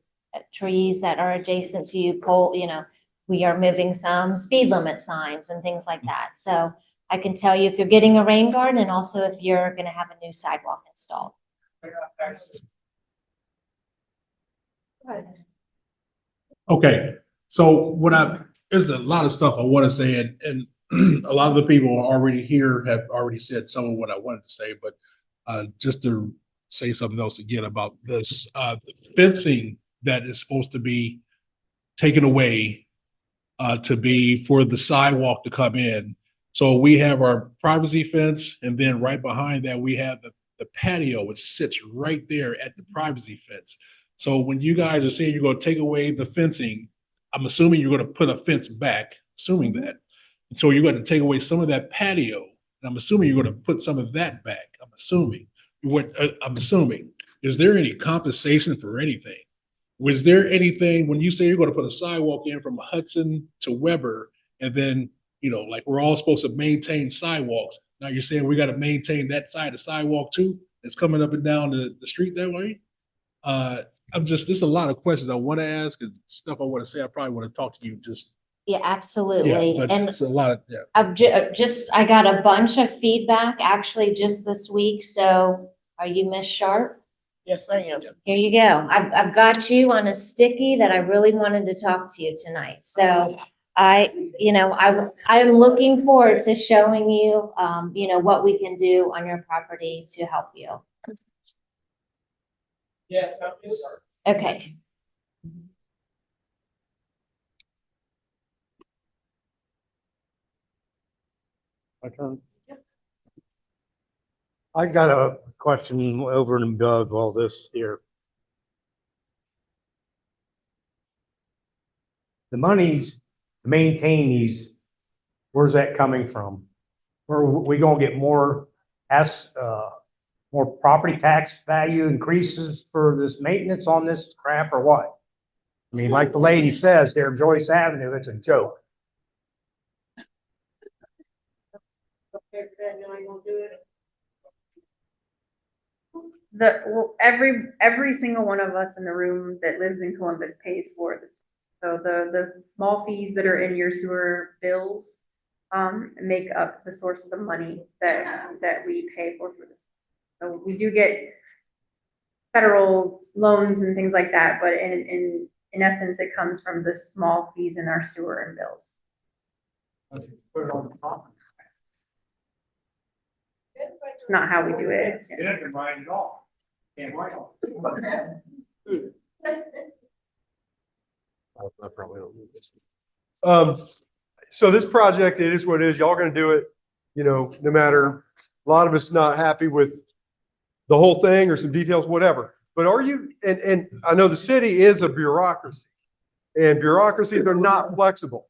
trees that are adjacent to you? We are moving some speed limit signs and things like that. So I can tell you if you're getting a rain garden, and also if you're going to have a new sidewalk installed. Okay, so there's a lot of stuff I want to say, and a lot of the people already here have already said some of what I wanted to say, but just to say something else again about this, the fencing that is supposed to be taken away to be for the sidewalk to come in. So we have our privacy fence, and then right behind that, we have the patio, which sits right there at the privacy fence. So when you guys are saying you're going to take away the fencing, I'm assuming you're going to put a fence back, assuming that. And so you're going to take away some of that patio, and I'm assuming you're going to put some of that back. I'm assuming. Is there any compensation for anything? Was there anything, when you say you're going to put a sidewalk in from Hudson to Weber, and then, like we're all supposed to maintain sidewalks. Now you're saying we got to maintain that side of the sidewalk too? It's coming up and down the street that way? There's a lot of questions I want to ask and stuff I want to say. I probably want to talk to you just. Yeah, absolutely. Yeah, but And it's a lot of, yeah. I got a bunch of feedback actually just this week. So are you Miss Sharp? Yes, I am. Here you go. I've got you on a sticky that I really wanted to talk to you tonight. So I am looking forward to showing you, what we can do on your property to help you. Yes, I'm just. Okay. My turn. I got a question over and above all this here. The monies to maintain these, where's that coming from? Where are we gonna get more more property tax value increases for this maintenance on this crap or what? I mean, like the lady says there, Joyce Avenue, it's a joke. Every single one of us in the room that lives in Columbus pays for this. So the small fees that are in your sewer bills, make up the source of the money that we pay for this. So we do get federal loans and things like that, but in essence, it comes from the small fees in our sewer and bills. Put it on the top. Not how we do it. Didn't combine it all. Can't write all. I probably don't need this. So this project, it is what it is. Y'all gonna do it, no matter, a lot of us not happy with the whole thing or some details, whatever. But are you, and I know the city is a bureaucracy, and bureaucracies are not flexible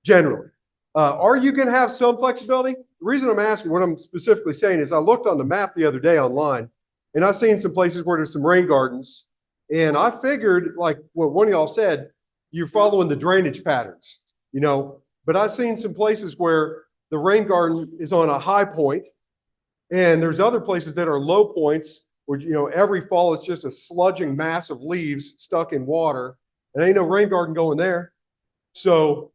generally. Are you gonna have some flexibility? The reason I'm asking, what I'm specifically saying is I looked on the map the other day online, and I've seen some places where there's some rain gardens. And I figured, like what one of y'all said, you're following the drainage patterns, but I've seen some places where the rain garden is on a high point, and there's other places that are low points where, every fall it's just a sludging mass of leaves stuck in water, and ain't no rain garden going there. So,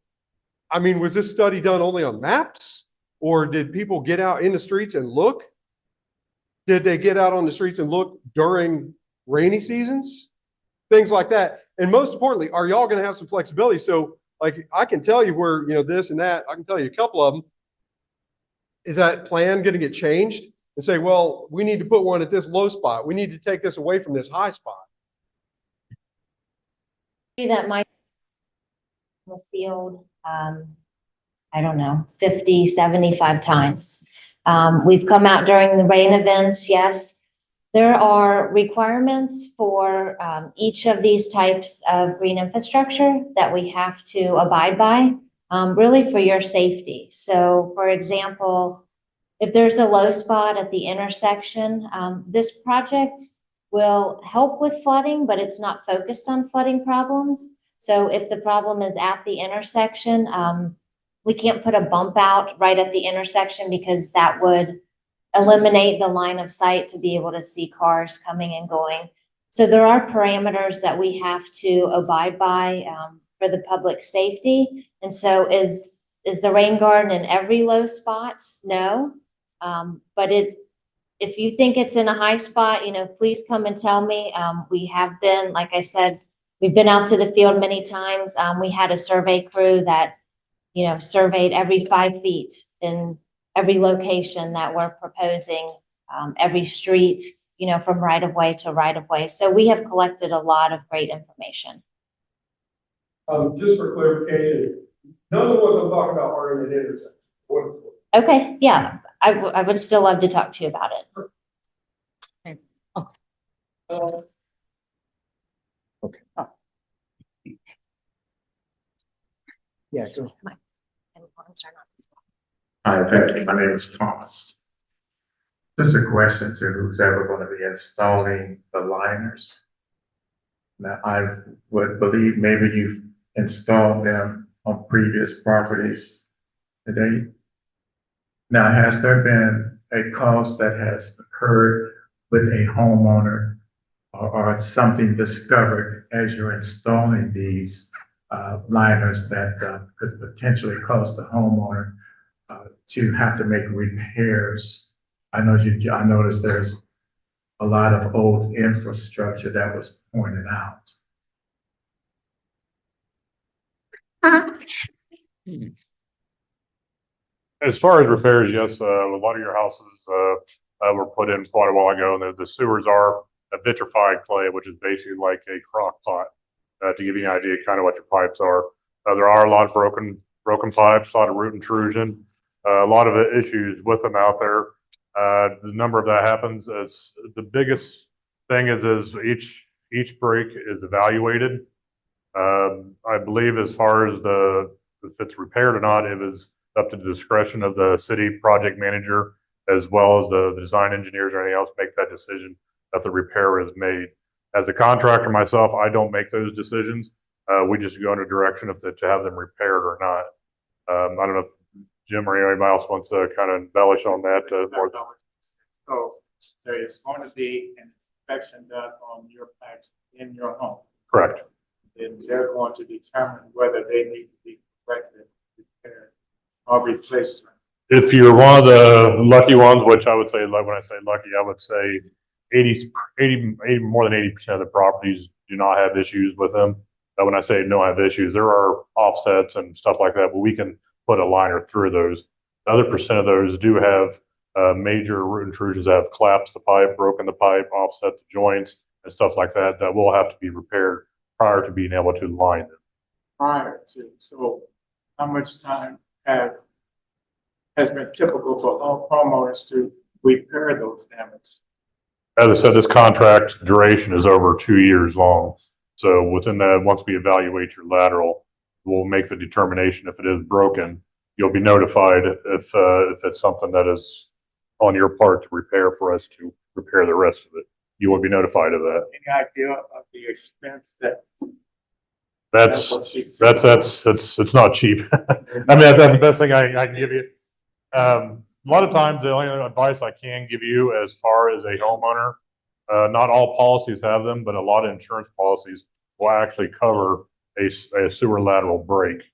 I mean, was this study done only on maps, or did people get out in the streets and look? Did they get out on the streets and look during rainy seasons? Things like that. And most importantly, are y'all going to have some flexibility? So like, I can tell you where, this and that, I can tell you a couple of them. Is that plan going to get changed and say, well, we need to put one at this low spot. We need to take this away from this high spot. That might in the field, I don't know, 50, 75 times. We've come out during the rain events. Yes. There are requirements for each of these types of green infrastructure that we have to abide by, really for your safety. So for example, if there's a low spot at the intersection, this project will help with flooding, but it's not focused on flooding problems. So if the problem is at the intersection, we can't put a bump out right at the intersection because that would eliminate the line of sight to be able to see cars coming and going. So there are parameters that we have to abide by for the public safety. And so is the rain garden in every low spot? No. But if you think it's in a high spot, please come and tell me. We have been, like I said, we've been out to the field many times. We had a survey crew that, surveyed every 5 feet in every location that we're proposing, every street, from right of way to right of way. So we have collected a lot of great information. Just for clarification, none of what I'm talking about are in an intersection. Okay, yeah, I would still love to talk to you about it. Okay. Yeah, so. Hi, thank you. My name is Thomas. Just a question to who's ever going to be installing the liners. Now, I would believe maybe you've installed them on previous properties today. Now, has there been a cost that has occurred with a homeowner or something discovered as you're installing these liners that could potentially cost the homeowner to have to make repairs? I noticed there's a lot of old infrastructure that was pointed out. As far as repairs, yes, a lot of your houses, were put in quite a while ago, and the sewers are a vitrified clay, which is basically like a crock pot, to give you an idea kind of what your pipes are. There are a lot of broken pipes, a lot of root intrusion, a lot of issues with them out there. The number of that happens is the biggest thing is each break is evaluated. I believe as far as if it's repaired or not, it was up to the discretion of the city project manager as well as the design engineers or anything else make that decision if the repair is made. As a contractor myself, I don't make those decisions. We just go in a direction of to have them repaired or not. I don't know if Jim or anybody else wants to kind of embellish on that. So there is going to be an inspection done on your pipes in your home. Correct. Then they're going to determine whether they need to be corrected, repaired, or replaced. If you're one of the lucky ones, which I would say, like when I say lucky, I would say 80, more than 80% of the properties do not have issues with them. But when I say don't have issues, there are offsets and stuff like that, but we can put a liner through those. The other percent of those do have major root intrusions that have collapsed the pipe, broken the pipe, offset the joints, and stuff like that, that will have to be repaired prior to being able to line them. Prior to, so how much time has been typical for homeowners to repair those damages? As I said, this contract duration is over 2 years long. So within that, once we evaluate your lateral, we'll make the determination if it is broken. You'll be notified if it's something that is on your part to repair for us to repair the rest of it. You will be notified of that. Any idea of the expense that? It's not cheap. I mean, that's the best thing I can give you. A lot of times, the only advice I can give you as far as a homeowner, not all policies have them, but a lot of insurance policies will actually cover a sewer lateral break.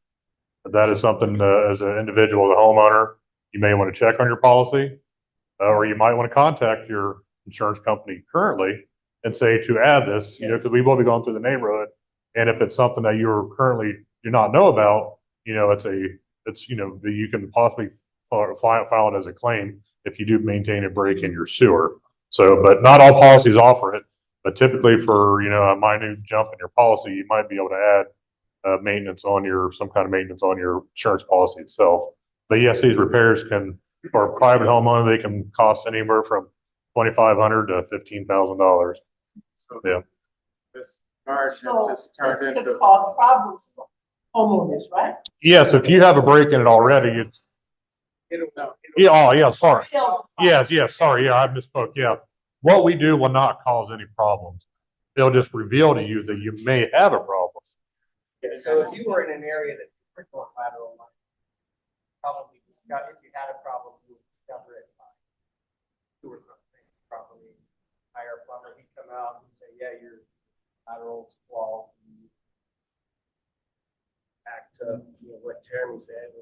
That is something as an individual, the homeowner, you may want to check on your policy, or you might want to contact your insurance company currently and say to add this, you know, because we will be going through the neighborhood. And if it's something that you're currently do not know about, you know, it's you know, you can possibly file it as a claim if you do maintain a break in your sewer. So, but not all policies offer it. But typically for, you know, a minute jump in your policy, you might be able to add maintenance on some kind of maintenance on your insurance policy itself. But yes, these repairs can, for a private homeowner, they can cost anywhere from $2,500 to $15,000. So yeah. This turned into cause problems for homeowners, right? Yes, if you have a break in it already, yeah, oh, yeah, sorry. Yes, sorry, yeah, I misspoke, yeah. What we do will not cause any problems. They'll just reveal to you that you may have a problem. So if you were in an area that you were going lateral, probably discover if you had a problem, you would discover it by sewer properly. Hire a plumber, he'd come out and say, yeah, your lateral's flawed. Back to what Jeremy said.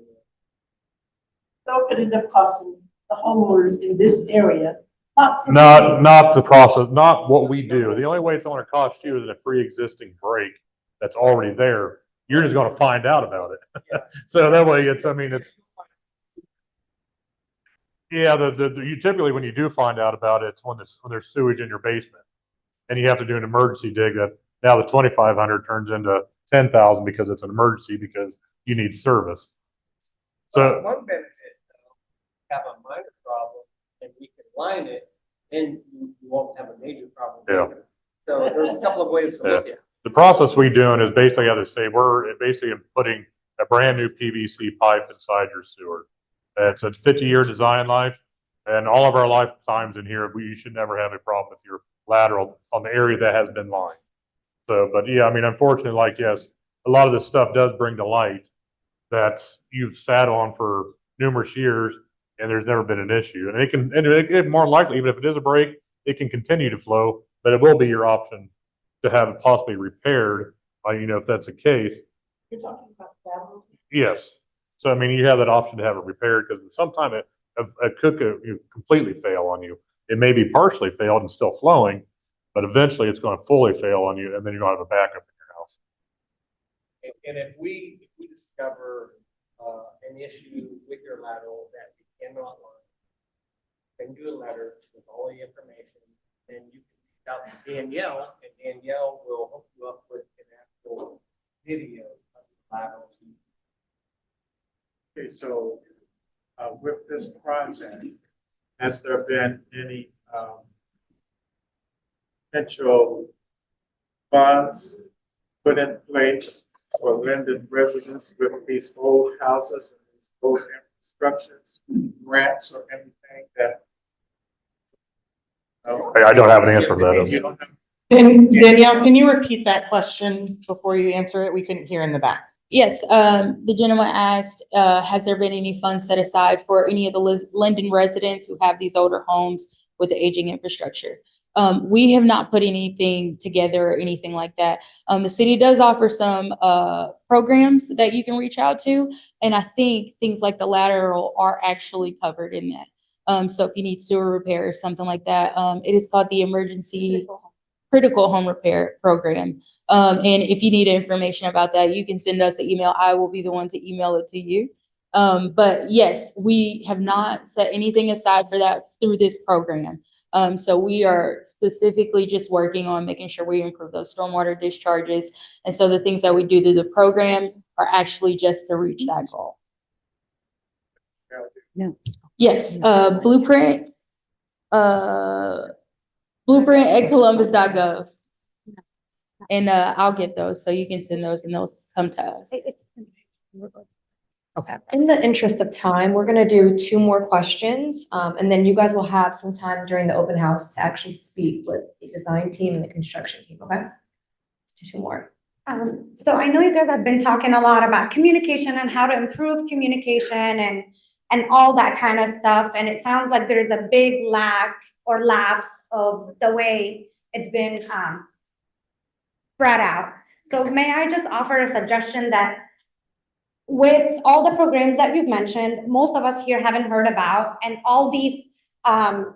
So could end up costing the homeowners in this area lots of Not the process, not what we do. The only way it's going to cost you is a pre-existing break that's already there. You're just going to find out about it. So that way it's, I mean, it's, yeah, you typically, when you do find out about it, it's when there's sewage in your basement and you have to do an emergency dig. That now the 2,500 turns into 10,000 because it's an emergency because you need service. So one benefit, though, have a minor problem and we can line it, then you won't have a major problem. yeah. Either. So there's a couple of ways to look at it. The process we're doing is basically, how to say, we're basically putting a brand new PVC pipe inside your sewer. It's a 50-year design life, and all of our lifetimes in here, you should never have a problem with your lateral on the area that has been lined. So, but yeah, I mean, unfortunately, like, yes, a lot of this stuff does bring to light that you've sat on for numerous years, and there's never been an issue. And it can more likely, even if it is a break, it can continue to flow, but it will be your option to have it possibly repaired, you know, if that's the case. You're talking about laterals? Yes. So, I mean, you have that option to have it repaired because sometimes it could completely fail on you. it may be partially failed and still flowing, but eventually it's going to fully fail on you, and then you're going to have a backup in your house. And if we discover, an issue with your lateral that we cannot line, then do a letter with all the information, then you can reach out to Danielle, and Danielle will hook you up with an actual video of the lateral. Okay, so, with this project, has there been any, potential funds put in place for Linden residents with these old houses and these old infrastructures, grants or anything that? I don't have an answer for that. You don't have. Danielle, can you repeat that question before you answer it? We couldn't hear in the back. Yes, the gentleman asked, has there been any funds set aside for any of the Linden residents who have these older homes with the aging infrastructure? We have not put anything together or anything like that. The city does offer some programs that you can reach out to, and I think things like the lateral are actually covered in that. So if you need sewer repair or something like that, it is called the Emergency Critical Home Repair Program. And if you need information about that, you can send us an email. I will be the one to email it to you. But yes, we have not set anything aside for that through this program. So we are specifically just working on making sure we improve those stormwater discharges. And so the things that we do through the program are actually just to reach that goal. No. Yes, blueprint at columbus.gov. And I'll get those, so you can send those and those come to us. Okay. In the interest of time, we're gonna do 2 more questions, and then you guys will have some time during the open house to actually speak with the design team and the construction team, okay? Let's do 2 more. So I know you guys have been talking a lot about communication and how to improve communication and all that kind of stuff. And it sounds like there's a big lack or lapse of the way it's been spread out. So may I just offer a suggestion that with all the programs that you've mentioned, most of us here haven't heard about, and all these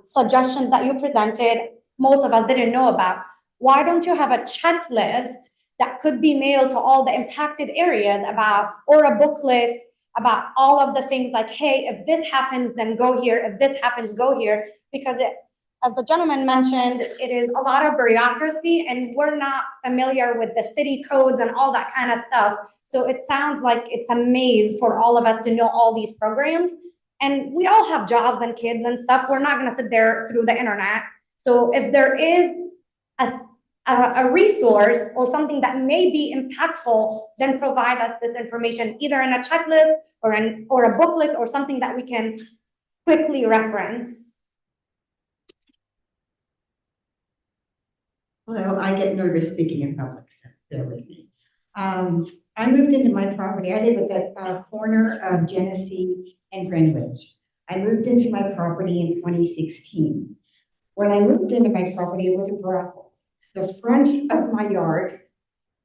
suggestions that you presented, most of us didn't know about. Why don't you have a checklist that could be mailed to all the impacted areas about, or a booklet about all of the things like, hey, if this happens, then go here. If this happens, go here. Because as the gentleman mentioned, it is a lot of bureaucracy, and we're not familiar with the city codes and all that kind of stuff. So it sounds like it's a maze for all of us to know all these programs. And we all have jobs and kids and stuff. We're not gonna sit there through the internet. So if there is a resource or something that may be impactful, then provide us this information, either in a checklist or a booklet or something that we can quickly reference. Well, I get nervous speaking in public, so bear with me. I moved into my property. I live at the corner of Genesee and Greenwich. I moved into my property in 2016. When I moved into my property, it was a brothel. The front of my yard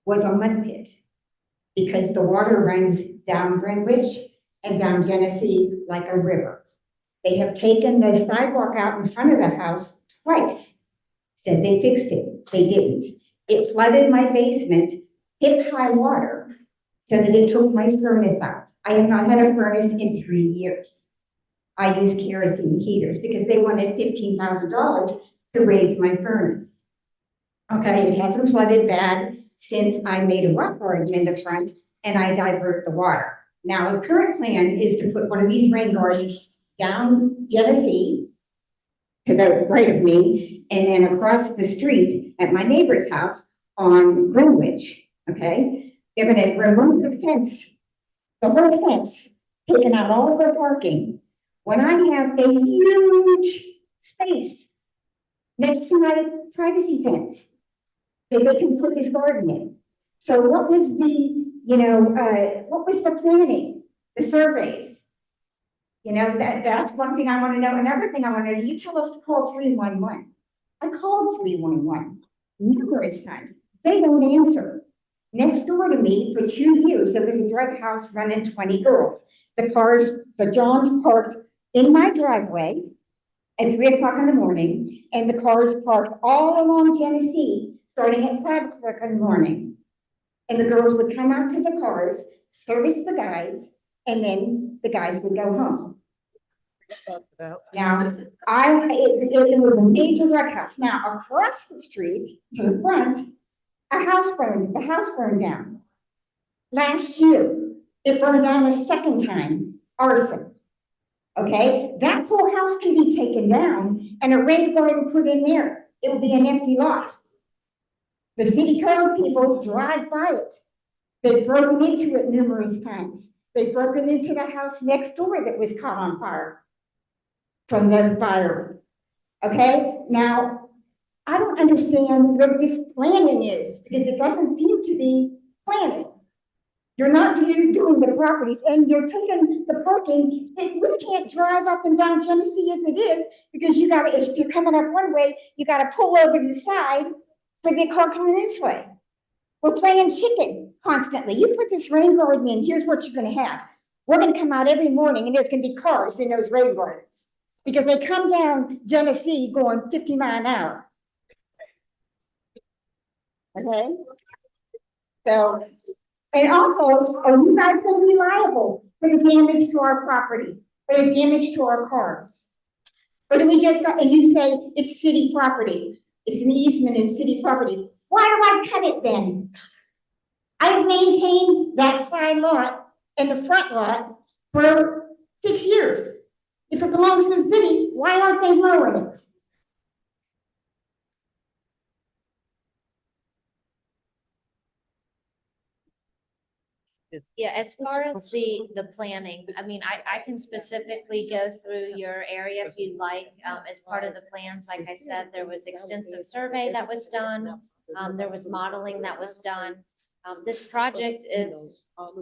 was a mud pit because the water runs down Greenwich and down Genesee like a river. They have taken the sidewalk out in front of the house twice. Said they fixed it. They didn't. It flooded my basement, hip-high water, so that it took my furnace out. I have not had a furnace in 3 years. I use kerosene heaters because they wanted $15,000 to raise my furnace. Okay, it hasn't flooded bad since I made a rock garden in the front and I divert the water. Now, the current plan is to put one of these rain gardens down Genesee to the right of me, and then across the street at my neighbor's house on Greenwich, okay? They're gonna remove the fence, the whole fence, taking out all of their parking. When I have a huge space next to my privacy fence that they can put this garden in. So what was the, what was the planning, the surveys? That's one thing I want to know. Another thing I want to know, you tell us to call 311. I called 311 numerous times. They don't answer. Next door to me for 2 years, there was a drug house running 20 girls. The Johns parked in my driveway at 3 o'clock in the morning, and the cars parked all along Genesee, starting at 5 o'clock in the morning. And the girls would come out to the cars, service the guys, and then the guys would go home. Now, it was a major drug house. Now, across the street to the front, the house burned down. Last year, it burned down a second time, arson. Okay, that whole house can be taken down and a rain garden put in there. It will be an empty lot. The city code people drive by it. They've broken into it numerous times. They've broken into the house next door that was caught on fire from the fire. Okay, now, I don't understand what this planning is because it doesn't seem to be planning. You're not doing the properties and you're taking the parking. We can't drive up and down Genesee as it is because you gotta, if you're coming up one way, you gotta pull over to the side for the car coming this way. We're playing chicken constantly. You put this rain garden in, here's what you're gonna have. We're gonna come out every morning and there's gonna be cars in those rain gardens because they come down Genesee going 50 miles an hour. Okay? So, and also, are you guys gonna be liable for the damage to our property, for the damage to our cars? Or do we just go, and you say it's city property, it's an easement in city property. Why do I cut it then? I've maintained that side lot and the front lot for 6 years. If it belongs to the city, why aren't they mowing it? Yeah, as far as the planning, I mean, I can specifically go through your area if you'd like. As part of the plans, like I said, there was extensive survey that was done. There was modeling that was done. This project is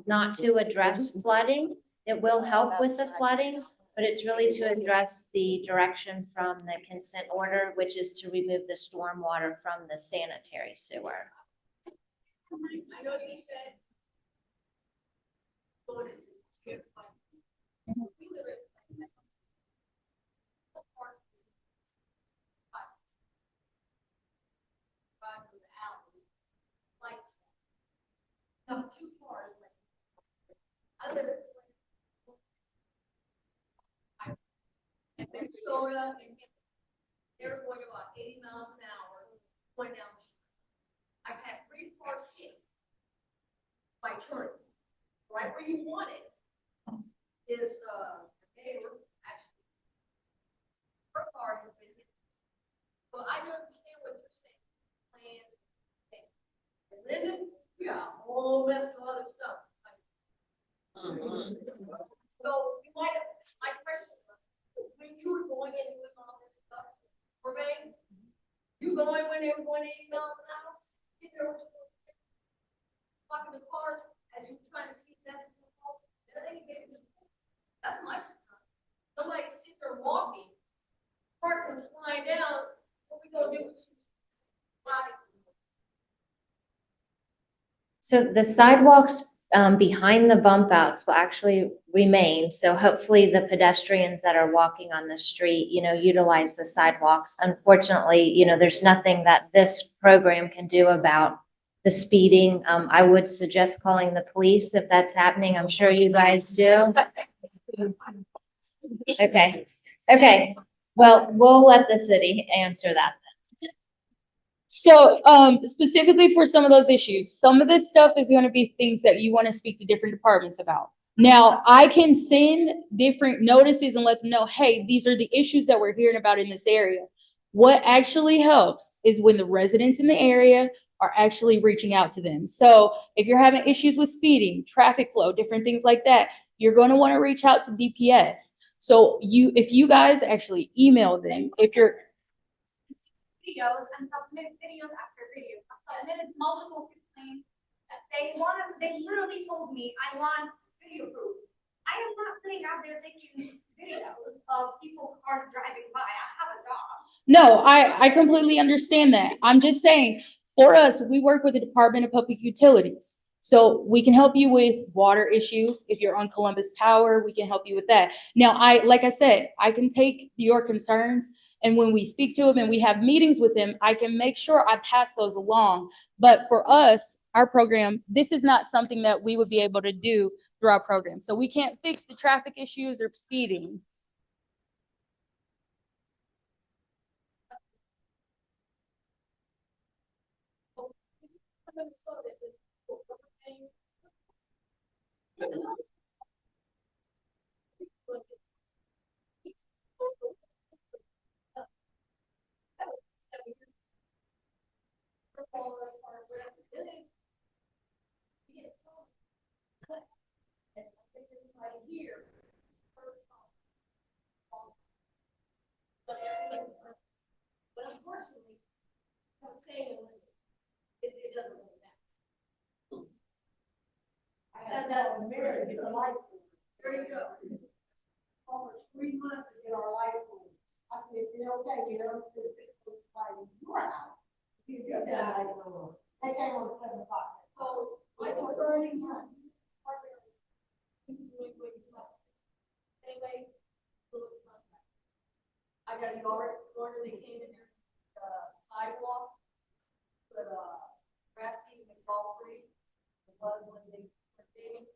not to address flooding. It will help with the flooding, but it's really to address the direction from the consent order, which is to remove the stormwater from the sanitary sewer. I know you said two cars. I live in Minnesota, and they're going about 80 miles an hour going down the street. I've had 3 cars hit by turning right where you want it. Is neighbor actually her car has been hit. So I understand what you're saying. Plan. And Lyndon, we got a whole mess of other stuff. So you might have, my question was, when you were going and doing all this stuff, surveying, you going when they were going 80 miles an hour? If there was fucking the cars as you were trying to see that's my concern. Somebody sit there walking, partners flying down, what we gonna do with you? So the sidewalks behind the bump outs will actually remain. So hopefully the pedestrians that are walking on the street, utilize the sidewalks. Unfortunately, there's nothing that this program can do about the speeding. I would suggest calling the police if that's happening. I'm sure you guys do. Okay. Well, we'll let the city answer that. So, specifically for some of those issues, some of this stuff is going to be things that you want to speak to different departments about. Now, I can send different notices and let them know, hey, these are the issues that we're hearing about in this area. What actually helps is when the residents in the area are actually reaching out to them. So if you're having issues with speeding, traffic flow, different things like that, you're going to want to reach out to DPS. So if you guys actually email them, if you're videos and submit videos after videos. I've submitted multiple complaints that they literally told me, I want video proof. I am not sitting out there taking videos of people cars driving by. I have a job. No, I completely understand that. I'm just saying, for us, we work with the Department of Public Utilities. So we can help you with water issues. If you're on Columbus Power, we can help you with that. Now, like I said, I can take your concerns, and when we speak to them and we have meetings with them, I can make sure I pass those along. But for us, our program, this is not something that we would be able to do through our program. So we can't fix the traffic issues or speeding. But unfortunately, I'm staying in it doesn't really matter. I had that was married to get a life. There you go. Over 3 months to get our life. I said, you know, okay, you know, to fix those lights in your house. You get that light on. They came on 7 o'clock. So I told her anytime. Same way. I got a yard, they came in there, sidewalk, but, grassy, McGuffey, the one when they were digging.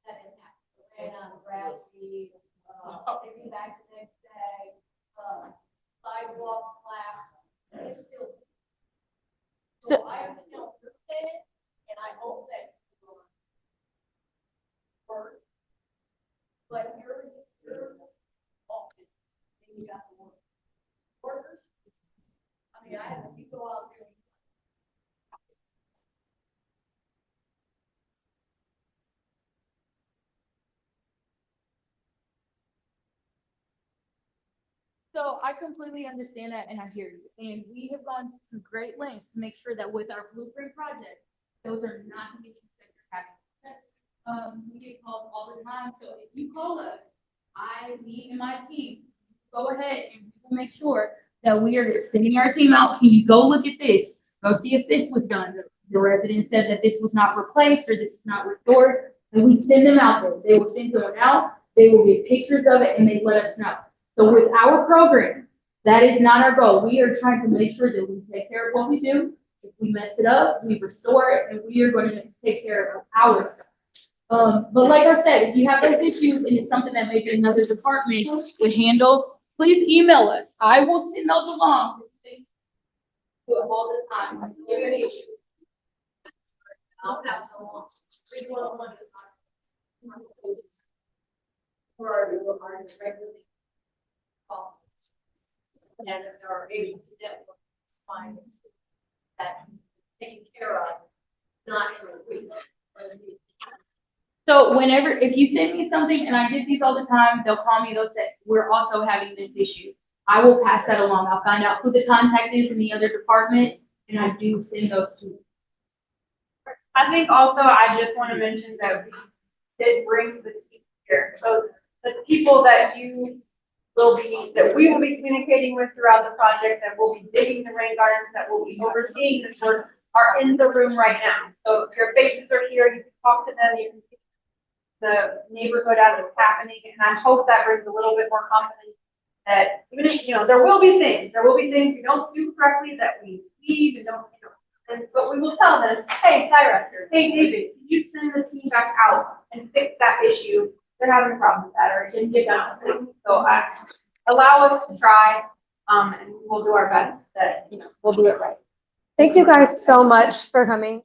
That didn't happen. Ran out of grassy, they came back the next day, sidewalk, flat, it's still. So I am still frustrated, and I hope that it will work. But you're often, and you got the workers. I mean, I have to go out there. So I completely understand that and I hear you. And we have gone to great lengths to make sure that with our blueprint project, those are not the issues that you're having. We get calls all the time. So if you call us, me and my team, go ahead and we will make sure that we are sending our team out. Can you go look at this? Go see if this was done. The resident said that this was not replaced or this is not restored. And we send them out there. They will send someone out. They will get pictures of it and they let us know. So with our program, that is not our goal. We are trying to make sure that we take care of what we do. If we mess it up, we restore it, and we are going to take care of our stuff. But like I said, if you have those issues and it's something that maybe another department would handle, please email us. I will send those along. Do it all the time. If you have any issues, I'll pass them along. Regularly. And if they are able to network, find that taken care of, not in a week. So if you send me something, and I get these all the time, they'll call me, they'll say, we're also having this issue. I will pass that along. I'll find out who the contact is in the other department, and I do send those to you. I think also I just want to mention that we did bring the team here. So the people that we will be communicating with throughout the project, that will be digging the rain gardens, that will be overseeing this work, are in the room right now. So your faces are here, you can talk to them, you can see the neighborhood as it's happening, and I hope that brings a little bit more confidence that even if, there will be things we don't do correctly that we leave and don't, but we will tell them, hey, Syra, hey, David, can you send the team back out and fix that issue? They're having a problem with that, or it didn't get done. So allow us to try, and we'll do our best that, we'll do it right. Thank you guys so much for coming.